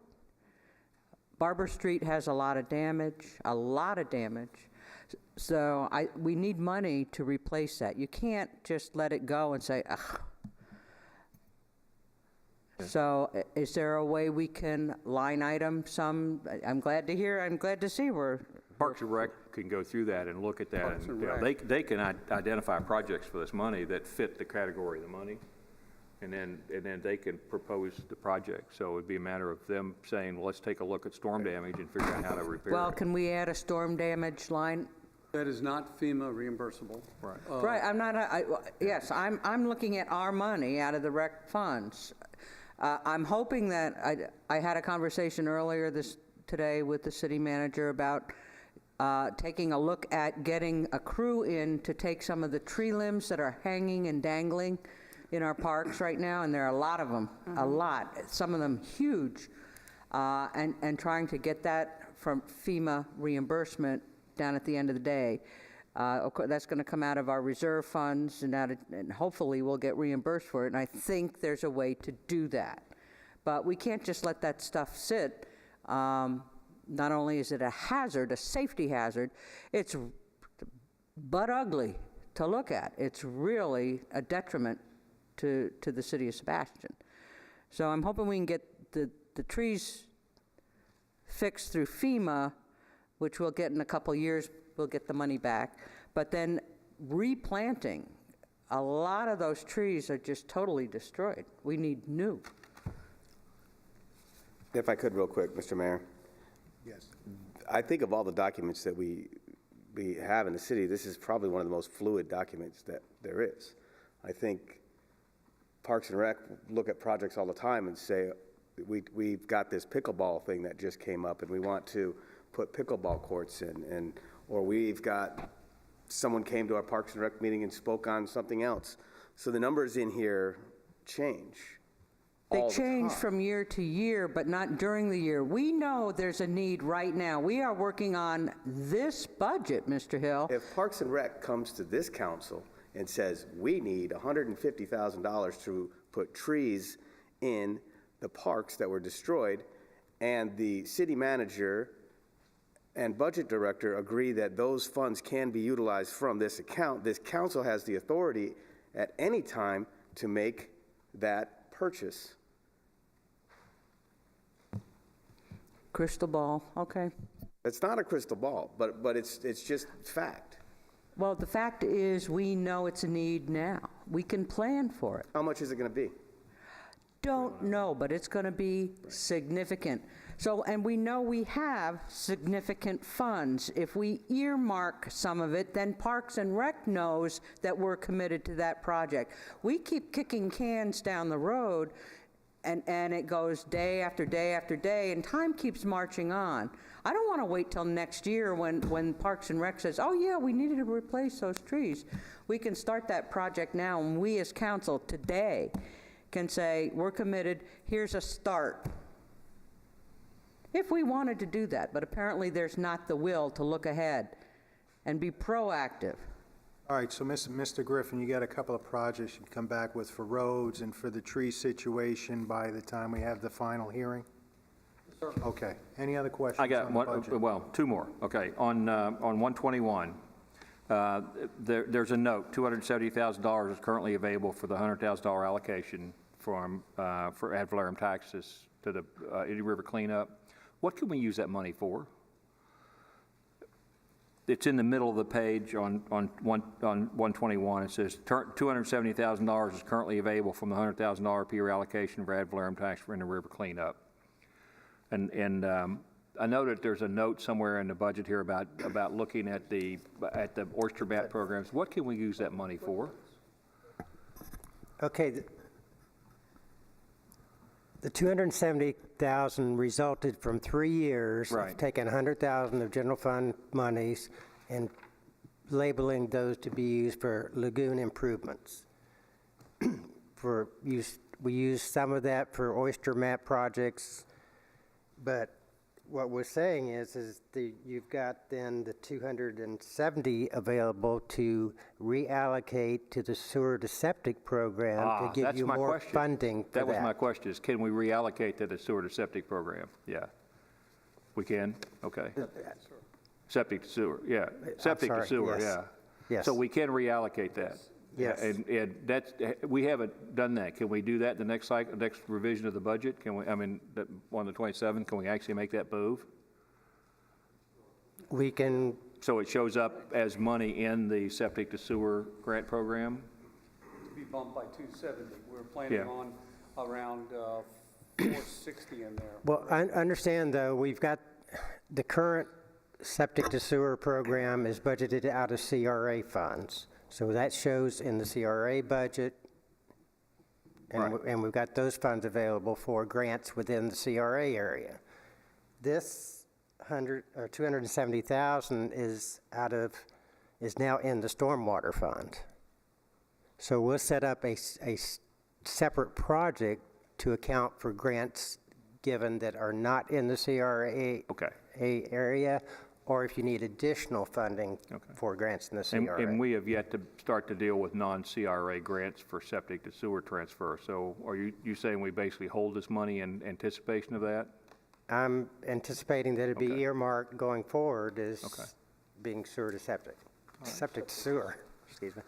F: Barber Street has a lot of damage, So we need money to replace that. You can't just let it go and say, ugh. So is there a way we can line item some? I'm glad to see we're.
G: Parks and Rec can go through that and look at that.
E: Parks
G: And
E: and
G: you know,
E: Rec.
G: they can identify projects for this money that fit the category of the money. And then they can propose the project. So it'd be a matter of them saying, well, let's take a look at storm damage and figure out how to repair it.
F: Well, can we add a storm damage line
E: That is not FEMA reimbursable.
G: Right.
F: Right, I'm not, yes, I'm looking at our money out of the rec funds. I'm hoping that, I had a conversation earlier today with the city manager about taking a look at getting a crew in to take some of the tree limbs that are hanging and dangling in our parks right now, and there are a lot of them, a lot, some of them huge, and trying to get that from FEMA reimbursement down at the end of the day. Of course, that's going to come out of our reserve funds, and hopefully we'll get reimbursed for it, and I think there's a way to do that. But we can't just let that stuff sit. Not only is it a hazard, a safety hazard, it's but ugly to look at. It's really a detriment to the city of Sebastian. So I'm hoping we can get the trees fixed through FEMA, which we'll get in a couple years, we'll get the money back. But then replanting, a lot of those trees are just totally destroyed. We need new.
H: If I could real quick, Mr. Mayor.
A: Yes.
H: I think of all the documents that we have in the city, this is probably one of the most fluid documents that there is. I think Parks and Rec look at projects all the time and say, we've got this pickleball thing that just came up and we want to put pickleball courts in, or we've got, someone came to our Parks and Rec meeting and spoke on something else. So the numbers in here change.
F: They change from year to year, but not during the year. We know there's a need right now. We are working on this budget, Mr. Hill.
H: If Parks and Rec comes to this council and says, we need $150,000 to put trees in the parks that were destroyed, and the city manager and budget director agree that those funds can be utilized from this account, this council has the authority at any time to make that purchase.
F: Crystal ball, okay.
H: It's not a crystal ball, but it's just fact.
F: Well, the fact is we know it's a need now. We can plan for it.
H: How much is it going to be?
F: Don't know, but it's going to be significant. So, and we know we have significant funds. If we earmark some of it, then Parks and Rec knows that we're committed to that project. We keep kicking cans down the road, and it goes day after day after day, and time keeps marching on. I don't want to wait till next year when Parks and Rec says, oh yeah, we needed to replace those trees. We can start that project now, and we as council today can say, we're committed, here's a start. If we wanted to do that, but apparently there's not the will to look ahead and be proactive.
A: All right, so Mr. Griffin, you got a couple of projects you can come back with for roads and for the tree situation by the time we have the final hearing? Okay. Any other questions
G: I got
A: on the
G: one,
A: budget?
G: well, two more. Okay, on 121, there's a note, $270,000 is currently available for the $100,000 allocation for ad valorem taxes to the Indian River cleanup. What can we use that money for? It's in the middle of the page on 121. It says $270,000 is currently available from the $100,000 per year allocation for ad valorem tax for Indian River cleanup. And I know that there's a note somewhere in the budget here about looking at the oyster bat programs. What can we use that money for?
C: Okay, the $270,000 resulted from 3 years
G: Right.
C: of taking $100,000 of general fund monies and labeling those to be used for lagoon improvements. We used some of that for oyster mat projects, but what we're saying is you've got then the 270 available to reallocate to the sewer to septic program to give
G: That's
C: you
G: my
C: more
G: question.
C: funding for that.
G: That was my question, is can we reallocate to the sewer to septic program? Yeah. We can? Okay. Septic to sewer, yeah. Septic to
C: sorry,
G: sewer,
C: yes.
G: yeah.
C: Yes.
G: So we can reallocate that?
C: Yes.
G: And that's, we haven't done that. Can we do that the next cycle, next revision of the budget? Can we, on the 27th, can we actually make that move?
C: We can,
G: So it shows up as money in the septic to sewer grant program?
E: To be bumped by 270. We're planning
G: Yeah.
E: on around 460 in there.
C: well, I understand though, we've got the current septic to sewer program is budgeted out of CRA funds. So that shows in the CRA budget, and we've got those funds available for grants within the CRA area. This 270,000 is now in the stormwater fund. So we'll set up a separate project to account for grants given that are not in the CRA area, or if you need additional funding for grants in the CRA.
G: And we have yet to start to deal with non-CRA grants for septic to sewer transfer. So are you saying we basically hold this money in anticipation of that?
C: I'm anticipating that it'd be earmarked going forward as being sewer to septic. Septic to sewer, excuse me.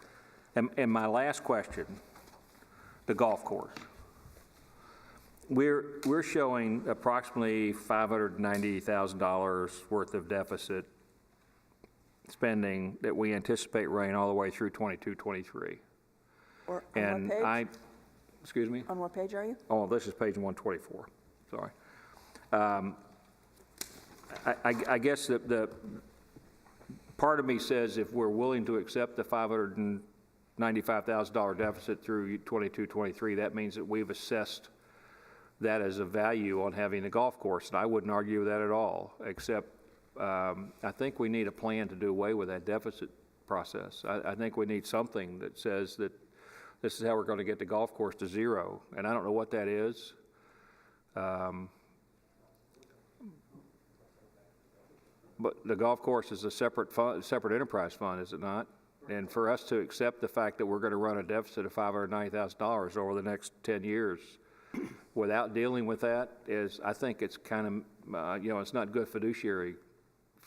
G: And my last question, the golf course. We're showing approximately $590,000 worth of deficit spending that we anticipate running all the way through 22-23.
I: Or
G: And
I: on what page?
G: Excuse me?
I: On what page are you?
G: Oh, this is page 124, sorry. I guess the part of me says if we're willing to accept the $595,000 deficit through 22-23, that means that we've assessed that as a value on having a golf course, and I wouldn't argue with that at all, except I think we need a plan to do away with that deficit process. I think we need something that says that this is how we're going to get the golf course to zero, and I don't know what that is. But the golf course is a separate fund, separate enterprise fund, is it not? And for us to accept the fact that we're going to run a deficit of $590,000 over the next 10 years without dealing with that is, I think it's kind of, it's not good fiduciary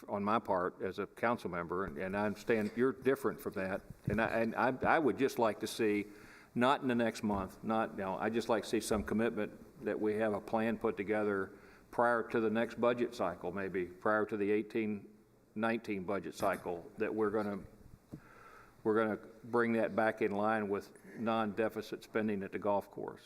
G: on my part as a council member, and I understand you're different from that. And I would just like to see, not in the next month, I'd just like to see some commitment that we have a plan put together prior to the next budget cycle, maybe prior to the 18-19 budget cycle, that we're going to bring that back in line with non-deficit spending at the golf course.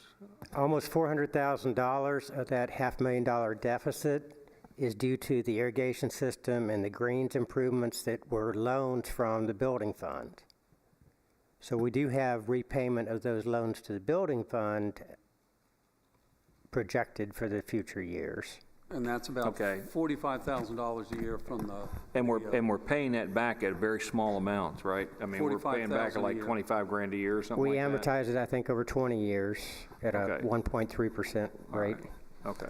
C: Almost $400,000 of that $500,000 deficit is due to the irrigation system and the greens improvements that were loans from the building fund. So we do have repayment of those loans to the building fund projected for the future years.
E: And that's about $45,000 a year from the...
G: And we're paying that back at very small amounts, right? I mean, we're paying back at like 25 grand a year or something
C: We
G: like that.
C: amortize it, I think, over 20 years at a 1.3% rate.
G: Okay.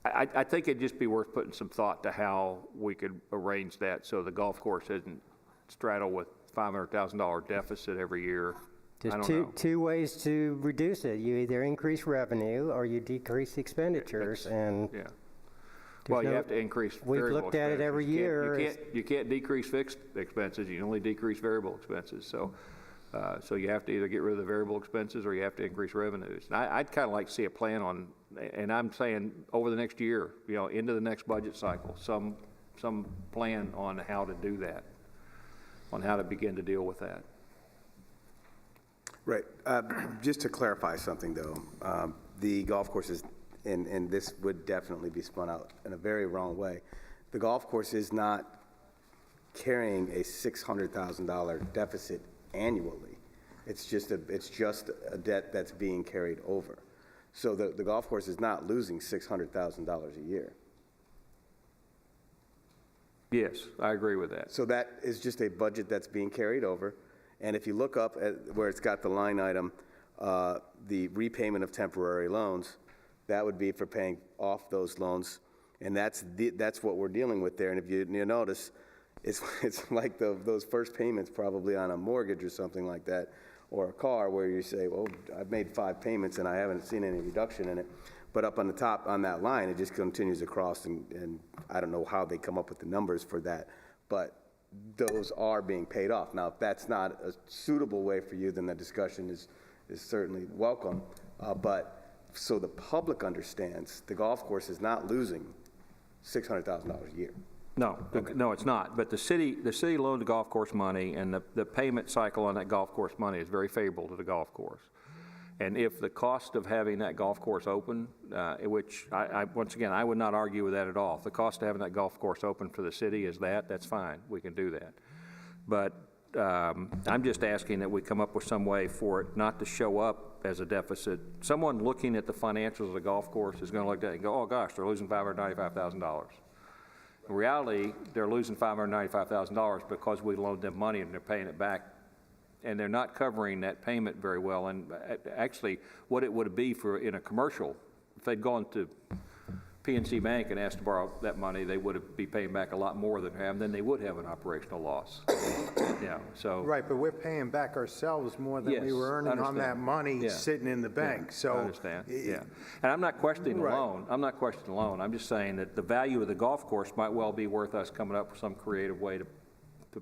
G: I think it'd just be worth putting some thought to how we could arrange that so the golf course isn't straddled with $500,000 deficit every year.
C: There's two ways to reduce it. You either increase revenue or you decrease expenditures. And
G: well, you have to increase variable
C: We've looked at it every year.
G: You can't decrease fixed expenses. You can only decrease variable expenses. So you have to either get rid of the variable expenses or you have to increase revenues. And I'd kind of like to see a plan on, and I'm saying over the next year, into the next budget cycle, some plan on how to do that, on how to begin to deal with that.
H: Right. Just to clarify something, though, the golf course is, and this would definitely be spun out in a very wrong way, the golf course is not carrying a $600,000 deficit annually. It's just a debt that's being carried over. So the golf course is not losing $600,000 a year.
G: Yes, I agree with that.
H: So that is just a budget that's being carried over. And if you look up at where it's got the line item, the repayment of temporary loans, that would be for paying off those loans. And that's what we're dealing with there. And if you notice, it's like those first payments probably on a mortgage or something like that, or a car where you say, well, I've made 5 payments and I haven't seen any reduction in it. But up on the top on that line, it just continues across, and I don't know how they come up with the numbers for that, but those are being paid off. Now, if that's not a suitable way for you, then the discussion is certainly welcome. But so the public understands, the golf course is not losing $600,000 a year.
G: No, no, it's not. But the city loaned the golf course money, and the payment cycle on that golf course money is very favorable to the golf course. And if the cost of having that golf course open, which once again, I would not argue with that at all. If the cost of having that golf course open for the city is that's fine. We can do that. But I'm just asking that we come up with some way for it not to show up as a deficit. Someone looking at the financials of the golf course is going to look at it and go, oh gosh, they're losing $595,000. In reality, they're losing $595,000 because we loaned them money and they're paying it back. And they're not covering that payment very well. And actually, what it would be for in a commercial, if they'd gone to PNC Bank and asked to borrow that money, they would be paying back a lot more than have. Then they would have an operational loss. Yeah. So
A: Right, but we're paying back ourselves more than we
G: Yes,
A: were earning on
G: understand.
A: that money
G: Yeah.
A: sitting in the bank, so.
G: I understand. Yeah. And I'm not questioning the
A: Right.
G: loan. I'm not questioning the loan. I'm just saying that the value of the golf course might well be worth us coming up with some creative way to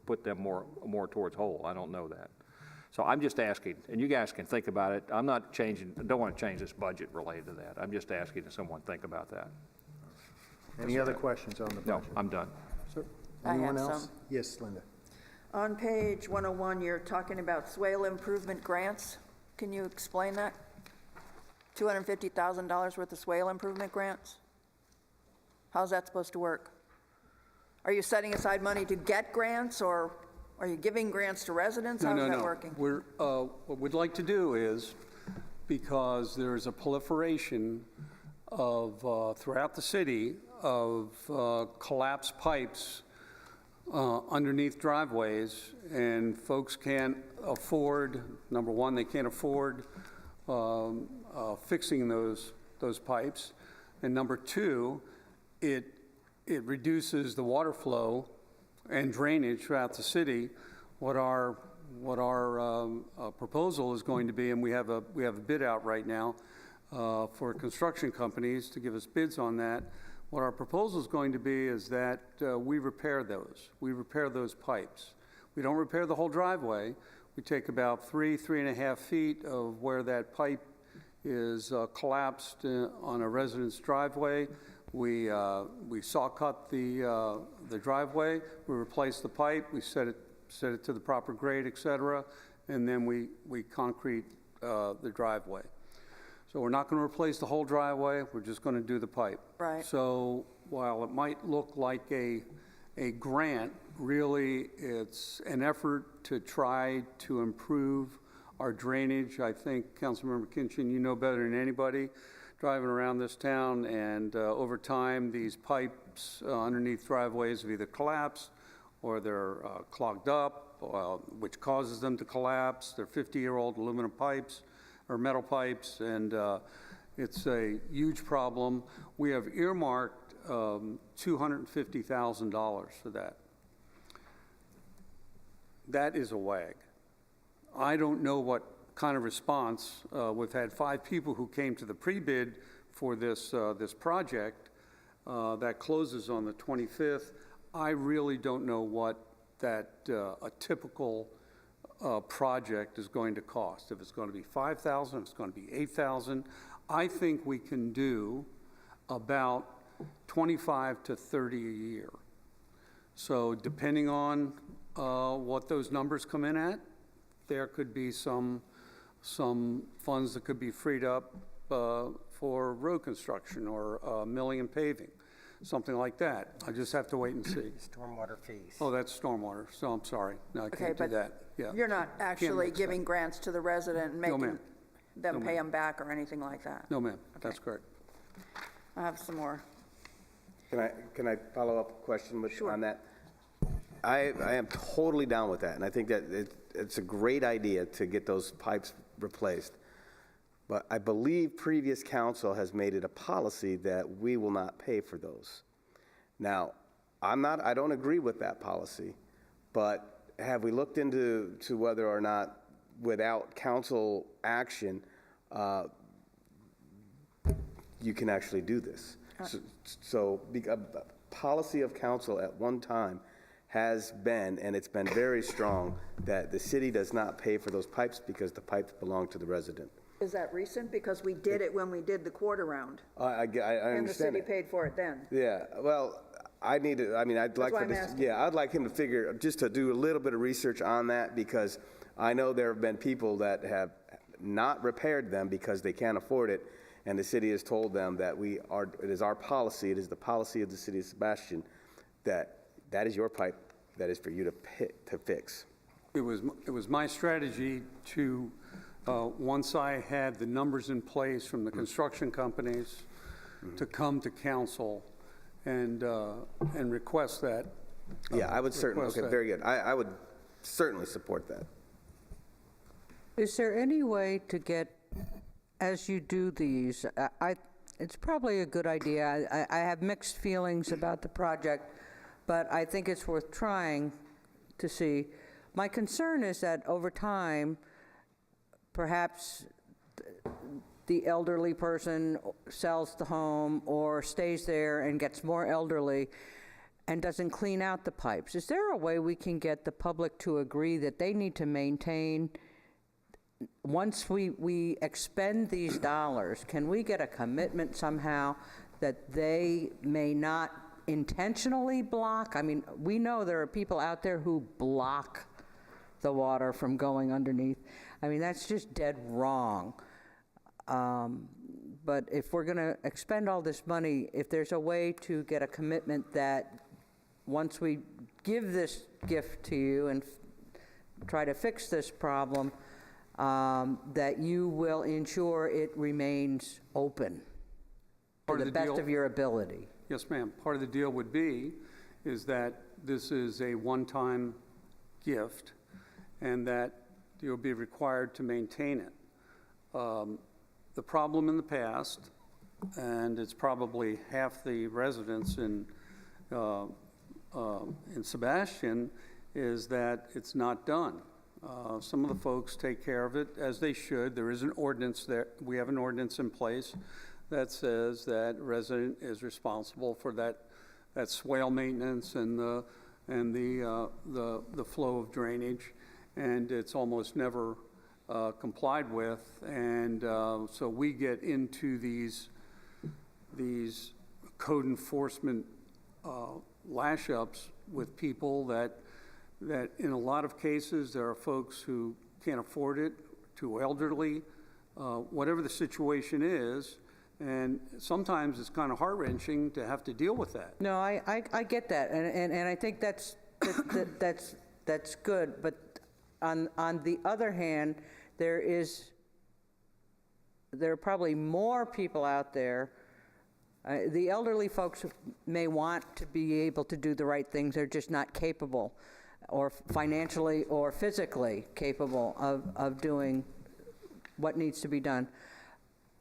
G: put them more towards whole. I don't know that. So I'm just asking, and you guys can think about it. I'm not changing, I don't want to change this budget related to that. I'm just asking that someone think about that.
A: Any other questions on the
G: No,
A: budget?
G: I'm done.
A: Sir,
I: I have
A: anyone else?
I: some.
A: Yes, Linda.
I: On page 101, you're talking about swale improvement grants. Can you explain that? $250,000 worth of swale improvement grants? How's that supposed to work? Are you setting aside money to get grants, or are you giving grants to residents? How's that working?
E: What we'd like to do is, because there is a proliferation of, throughout the city, of collapsed pipes underneath driveways, and folks can't afford, number one, they can't afford fixing those pipes, and number two, it reduces the water flow and drainage throughout the city. What our proposal is going to be, and we have a bid out right now for construction companies to give us bids on that. What our proposal is going to be is that we repair those pipes. We don't repair the whole driveway. We take about 3.5 feet of where that pipe is collapsed on a resident's driveway. We saw cut the driveway. We replace the pipe. We set it to the proper grade, et cetera, and then we concrete the driveway. So we're not going to replace the whole driveway. We're just going to do the pipe.
I: Right.
E: So while it might look like a grant, really it's an effort to try to improve our drainage. I think, Councilmember Kinchin, you know better than anybody, driving around this town, and over time, these pipes underneath driveways have either collapsed or they're clogged up, which causes them to collapse. They're 50-year-old aluminum pipes or metal pipes, and it's a huge problem. We have earmarked $250,000 for that. That is a wag. I don't know what kind of response. We've had 5 people who came to the pre-bid for this project that closes on the 25th. I really don't know what a typical project is going to cost. If it's going to be $5,000, if it's going to be $8,000. I think we can do about 25 to 30 a year. So depending on what those numbers come in at, there could be some funds that could be freed up for road construction or milling and paving, something like that. I just have to wait and see.
C: Stormwater fees.
E: Oh, that's stormwater, so I'm sorry. No, I
I: Okay,
E: can't do
I: but
E: that. Yeah.
I: you're not actually
E: mix that.
I: giving grants to the resident and making
E: ma'am.
I: them
E: No,
I: pay
E: ma'am.
I: them back or anything like that?
E: No, ma'am, that's correct.
I: I have some more.
H: Can I follow up a question
I: Sure.
H: on that? I am totally down with that, and I think that it's a great idea to get those pipes replaced. But I believe previous council has made it a policy that we will not pay for those. Now, I don't agree with that policy, but have we looked into whether or not, without council action, you can actually do this? So a policy of council at one time has been, and it's been very strong, that the city does not pay for those pipes because the pipes belong to the resident.
I: Is that recent? Because we did it when we did the quarter round.
H: I
I: And the
H: understand
I: city
H: it.
I: paid for it then.
H: Yeah, well, I'd like
I: why
H: for
I: I'm
H: this,
I: asking.
H: yeah, I'd like him to figure, just to do a little bit of research on that, because I know there have been people that have not repaired them because they can't afford it, and the city has told them that it is our policy, it is the policy of the city of Sebastian, that is your pipe, that is for you to fix.
E: It was my strategy to, once I had the numbers in place from the construction companies, to come to council and request that.
H: Yeah, I would certainly, okay, very good. I would certainly support that.
F: Is there any way to get, as you do these, it's probably a good idea. I have mixed feelings about the project, but I think it's worth trying to see. My concern is that over time, perhaps the elderly person sells the home or stays there and gets more elderly and doesn't clean out the pipes. Is there a way we can get the public to agree that they need to maintain, once we expend these dollars, can we get a commitment somehow that they may not intentionally block? I mean, we know there are people out there who block the water from going underneath. I mean, that's just dead wrong. But if we're going to expend all this money, if there's a way to get a commitment that once we give this gift to you and try to fix this problem, that you will ensure it remains open to the best of your ability.
E: Yes, ma'am. Part of the deal would be is that this is a one-time gift and that you'll be required to maintain it. The problem in the past, and it's probably half the residents in Sebastian, is that it's not done. Some of the folks take care of it as they should. There is an ordinance there. We have an ordinance in place that says that resident is responsible for that swale maintenance and the flow of drainage, and it's almost never complied with. And so we get into these code enforcement lash-ups with people that in a lot of cases there are folks who can't afford it, too elderly, whatever the situation is, and sometimes it's kind of heart-wrenching to have to deal with that.
F: No, I get that, and I think that's good. But on the other hand, there are probably more people out there. The elderly folks may want to be able to do the right things. They're just not capable, or financially or physically capable of doing what needs to be done.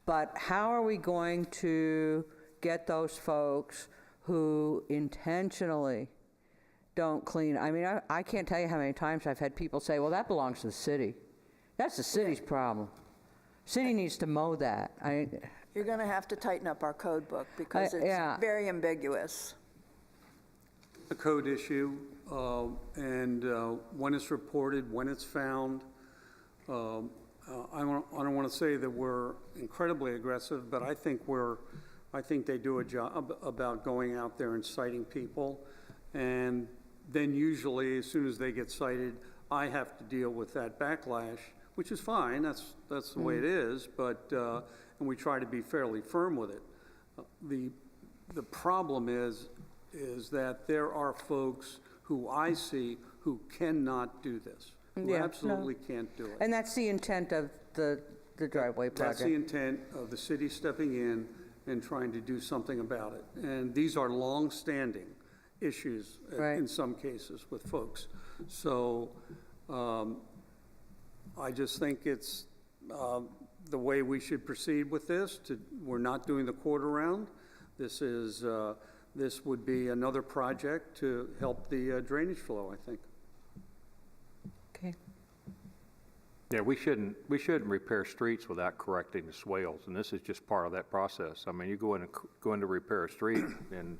F: But how are we going to get those folks who intentionally don't clean? I mean, I can't tell you how many times I've had people say, well, that belongs to the city. That's the city's problem. City needs to mow that.
I: You're going to have to tighten up our code book because it's very ambiguous.
E: The code issue, and when it's reported, when it's found. I don't want to say that we're incredibly aggressive, but I think they do a job about going out there and citing people. And then usually, as soon as they get cited, I have to deal with that backlash, which is fine. That's the way it is. But and we try to be fairly firm with it. The problem is that there are folks who I see who cannot do this. Who absolutely can't do it.
F: And that's the intent of the driveway project.
E: That's the intent of the city stepping in and trying to do something about it. And these are long-standing issues in some cases with folks. So I just think it's the way we should proceed with this. We're not doing the quarter round. This would be another project to help the drainage flow, I think.
F: Okay.
G: Yeah, we shouldn't repair streets without correcting the swales, and this is just part of that process. I mean, you go in to repair a street, and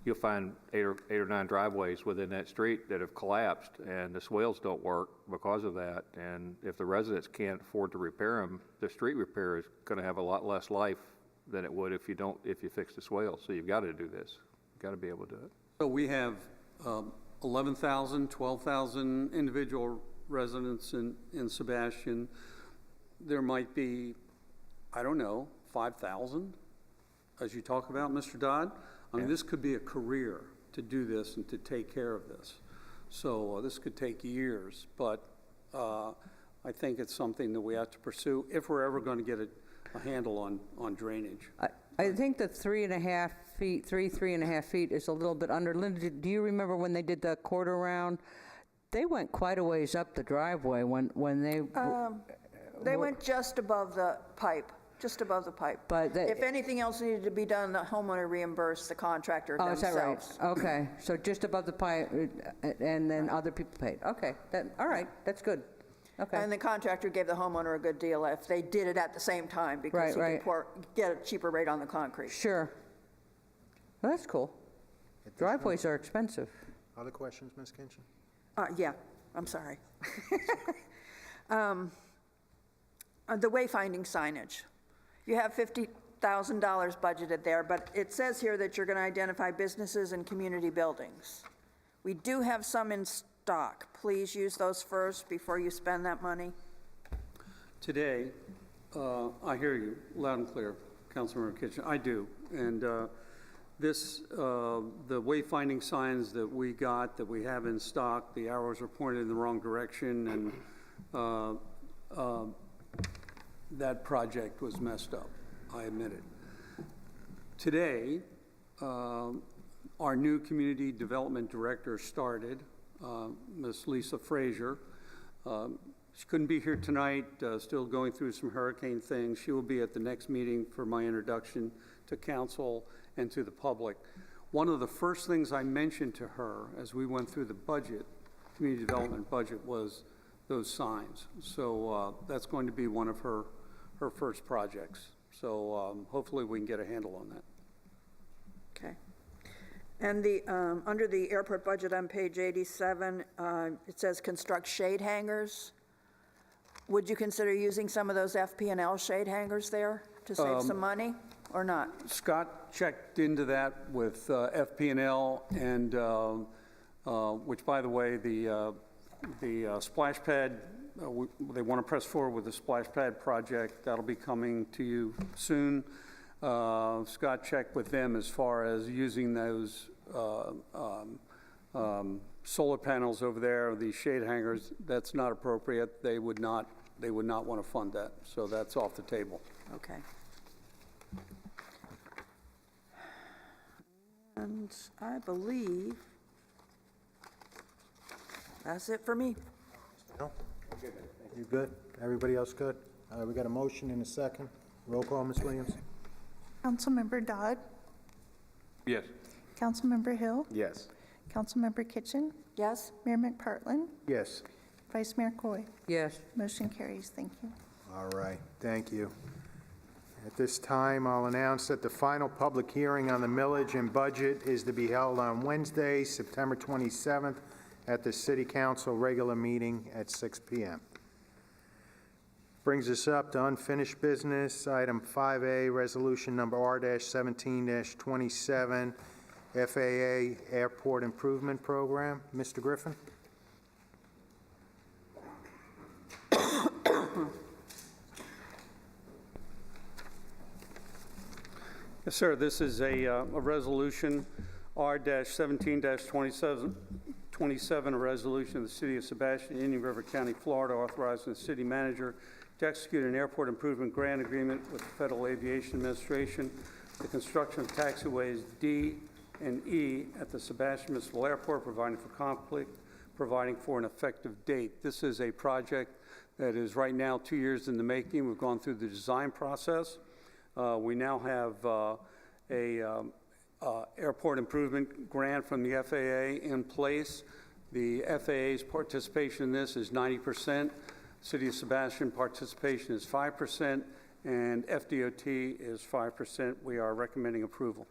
G: you'll find eight or nine driveways within that street that have collapsed, and the swales don't work because of that. And if the residents can't afford to repair them, the street repair is going to have a lot less life than it would if you fix the swales. So you've got to do this. You've got to be able to do it.
E: So we have 11,000, 12,000 individual residents in Sebastian. there might be, I don't know, 5,000, as you talk about, Mr. Dodd. I mean, this could be a career to do this and to take care of this. So this could take years, but I think it's something that we have to pursue if we're ever going to get a handle on drainage.
F: I think the 3.5 feet, 3.5 feet is a little bit under. Linda, do you remember when they did the quarter round? They went quite a ways up the driveway when they...
I: They went just above the pipe, just above the pipe.
F: But they-
I: If anything else needed to be done, the homeowner reimbursed the contractor
F: Oh, is that right?
I: themselves.
F: Okay, so just above the pipe, and then other people paid. Okay, all right, that's good. Okay,
I: And the contractor gave the homeowner a good deal if they did it at the same time, because he
F: Right,
I: could get a cheaper rate on the concrete.
F: sure. Well, that's cool. Driveways are expensive.
A: Other questions, Ms. Kinchin?
I: Yeah, I'm sorry. The wayfinding signage. You have $50,000 budgeted there, but it says here that you're going to identify businesses and community buildings. We do have some in stock. Please use those first before you spend that money.
E: Today, I hear you loud and clear, Councilmember Kitchen. I do. And the wayfinding signs that we got, that we have in stock, the arrows are pointed in the wrong direction, and that project was messed up. I admit it. Today, our new community development director started, Ms. Lisa Frazier. She couldn't be here tonight, still going through some hurricane things. She will be at the next meeting for my introduction to council and to the public. One of the first things I mentioned to her as we went through the budget, community development budget, was those signs. So that's going to be one of her first projects. So hopefully we can get a handle on that.
I: Okay. And under the airport budget on page 87, it says construct shade hangers. Would you consider using some of those FP&L shade hangers there to save some money, or not?
E: Scott checked into that with FP&L, and which, by the way, the splash pad, they want to press forward with the splash pad project. That'll be coming to you soon. Scott checked with them as far as using those solar panels over there, these shade hangers. That's not appropriate. They would not want to fund that. So that's off the table.
I: Okay. And I believe that's it for me.
A: No? You good? Everybody else good? We got a motion and a second. Roll call, Ms. Williams?
B: Councilmember Dodd,
G: Yes.
B: Councilmember Hill,
H: Yes.
B: Councilmember Kitchen,
I: Yes?
B: Mayor McPartlin,
A: Yes.
B: Vice Mayor Coy.
F: Yes.
B: Motion carries. Thank you.
A: All right, thank you. At this time, I'll announce that the final public hearing on the millage and budget is to be held on Wednesday, September 27th, at the City Council regular meeting at 6 p.m. Brings us up to unfinished business, item 5A, resolution number R-17-27, FAA Airport Improvement Program. Mr. Griffin?
E: Yes, sir. This is a resolution, R-17-27, a resolution of the City of Sebastian, Indian River County, Florida, authorizing the city manager to execute an airport improvement grant agreement with the Federal Aviation Administration for the construction of taxiways D and E at the Sebastian Municipal Airport, providing for conflict, providing for an effective date. This is a project that is right now 2 years in the making. We've gone through the design process. We now have a airport improvement grant from the FAA in place. The FAA's participation in this is 90%. City of Sebastian participation is 5%, and FDOT is 5%. We are recommending approval.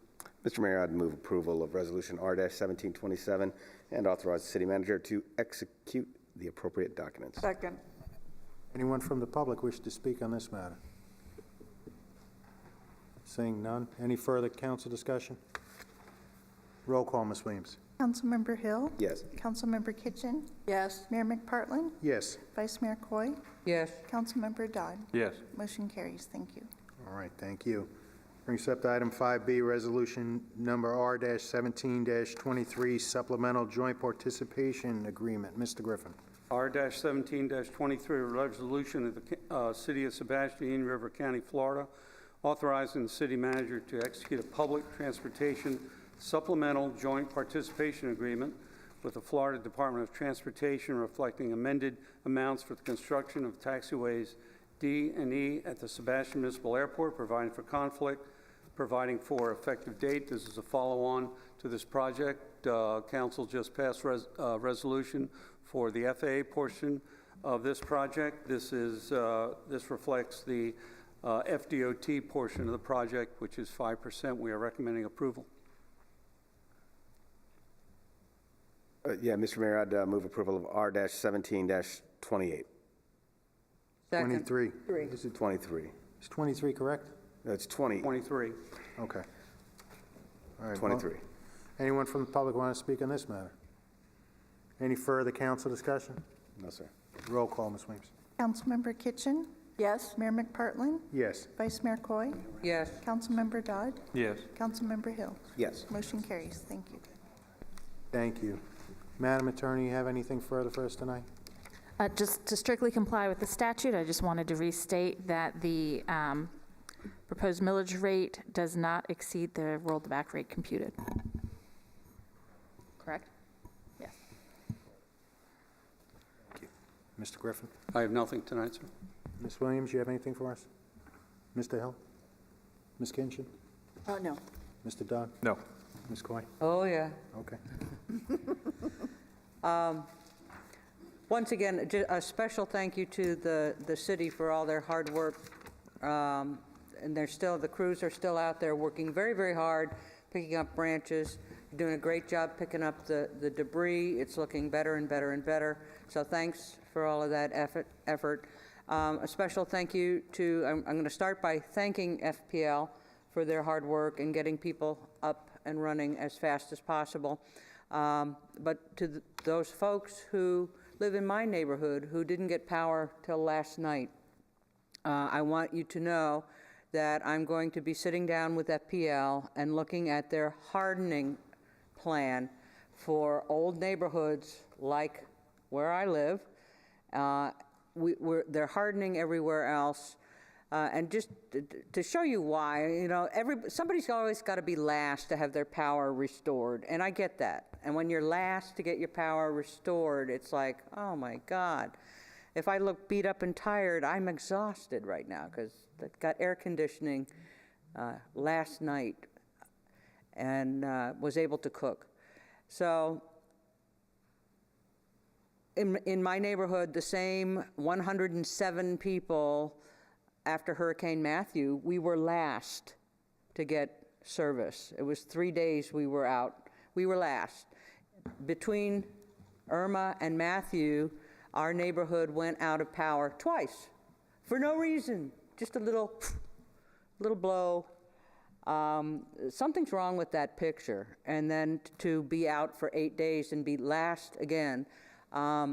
H: Mr. Mayor, I'd move approval of Resolution R-1727 and authorize the city manager to execute the appropriate documents.
I: Second.
A: Anyone from the public wish to speak on this matter? Seeing none. Any further council discussion? Roll call, Ms. Williams.
B: Councilmember Hill.
H: Yes.
B: Councilmember Kitchen.
I: Yes.
B: Mayor McPartlin.
A: Yes.
B: Vice Mayor Coy.
F: Yes.
B: Councilmember Dodd.
G: Yes.
B: Motion carries. Thank you.
A: All right, thank you. Brings us up to item 5B, resolution number R-17-23, supplemental joint participation agreement. Mr. Griffin.
E: R-17-23, a resolution of the City of Sebastian, Indian River County, Florida, authorizing the city manager to execute a public transportation supplemental joint participation agreement with the Florida Department of Transportation reflecting amended amounts for the construction of taxiways D and E at the Sebastian Municipal Airport, providing for conflict, providing for effective date. This is a follow-on to this project. Council just passed resolution for the FAA portion of this project. This reflects the FDOT portion of the project, which is 5%. We are recommending approval.
H: Yeah, Mr. Mayor, I'd move approval of R-17-28.
F: Second.
A: 23.
H: Is it 23?
A: Is 23 correct?
H: No, it's 20.
E: 23.
A: Okay. All right.
H: 23.
A: Well, anyone from the public want to speak on this matter? Any further council discussion?
H: No, sir.
A: Roll call, Ms. Williams.
B: Councilmember Kitchen.
I: Yes.
B: Mayor McPartlin.
A: Yes.
B: Vice Mayor Coy.
F: Yes.
B: Councilmember Dodd.
G: Yes.
B: Councilmember Hill.
H: Yes.
B: Motion carries. Thank you.
A: Thank you. Madam Attorney, you have anything further for us tonight?
D: Just to strictly comply with the statute, I just wanted to restate that the proposed millage rate does not exceed the rolled back rate computed. Correct? Yes.
A: Thank you. Mr. Griffin?
E: I have nothing tonight, sir.
A: Ms. Williams, you have anything for us? Mr. Hill? Ms. Kinchin?
I: No.
A: Mr. Dodd?
G: No.
A: Ms. Coy?
F: Oh, yeah.
A: Okay.
F: Once again, a special thank you to the city for all their hard work. And the crews are still out there working very, very hard, picking up branches, doing a great job picking up the debris. It's looking better and better and better. So thanks for all of that effort. A special thank you to, I'm going to start by thanking FPL for their hard work and getting people up and running as fast as possible. But to those folks who live in my neighborhood who didn't get power till last night, I want you to know that I'm going to be sitting down with FPL and looking at their hardening plan for old neighborhoods like where I live. They're hardening everywhere else. And just to show you why, somebody's always got to be last to have their power restored, and I get that. And when you're last to get your power restored, it's like, oh my God. If I look beat up and tired, I'm exhausted right now because I got air conditioning last night and was able to cook. So in my neighborhood, the same 107 people after Hurricane Matthew, we were last to get service. It was 3 days we were out. We were last. Between Irma and Matthew, our neighborhood went out of power twice for no reason, just a little blow. Something's wrong with that picture. And then to be out for 8 days and be last again, I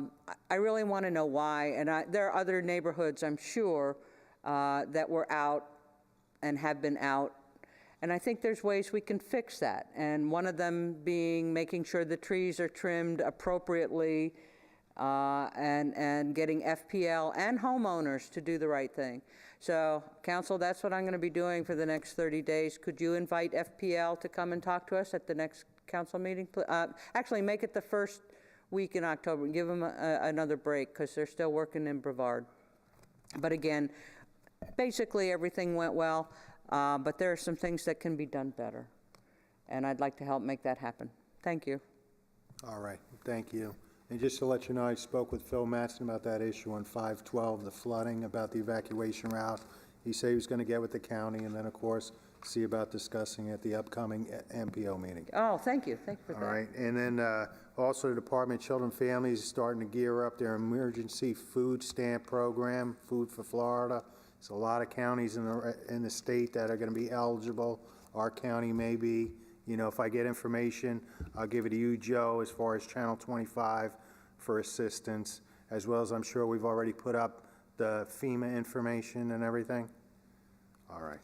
F: really want to know why. And there are other neighborhoods, I'm sure, that were out and have been out. And I think there's ways we can fix that. And one of them being making sure the trees are trimmed appropriately and getting FPL and homeowners to do the right thing. So, Council, that's what I'm going to be doing for the next 30 days. Could you invite FPL to come and talk to us at the next council meeting? Actually, make it the first week in October and give them another break because they're still working in Brevard. But again, basically everything went well, but there are some things that can be done better. And I'd like to help make that happen. Thank you.
A: All right, thank you. And just to let you know, I spoke with Phil Matson about that issue on 512, the flooding, about the evacuation route. He said he was going to get with the county and then, of course, see about discussing at the upcoming MPO meeting.
F: Oh, thank you. Thank you for that.
A: All right, and then also the Department of Children and Families is starting to gear up their emergency food stamp program, Food for Florida. There's a lot of counties in the state that are going to be eligible. Our county may be. You know, if I get information, I'll give it to you, Joe, as far as Channel 25 for assistance, as well as I'm sure we've already put up the FEMA information and everything. All right.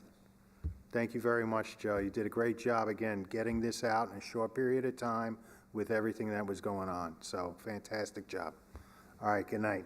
A: Thank you very much, Joe. You did a great job, again, getting this out in a short period of time with everything that was going on. So, fantastic job. All right, good night.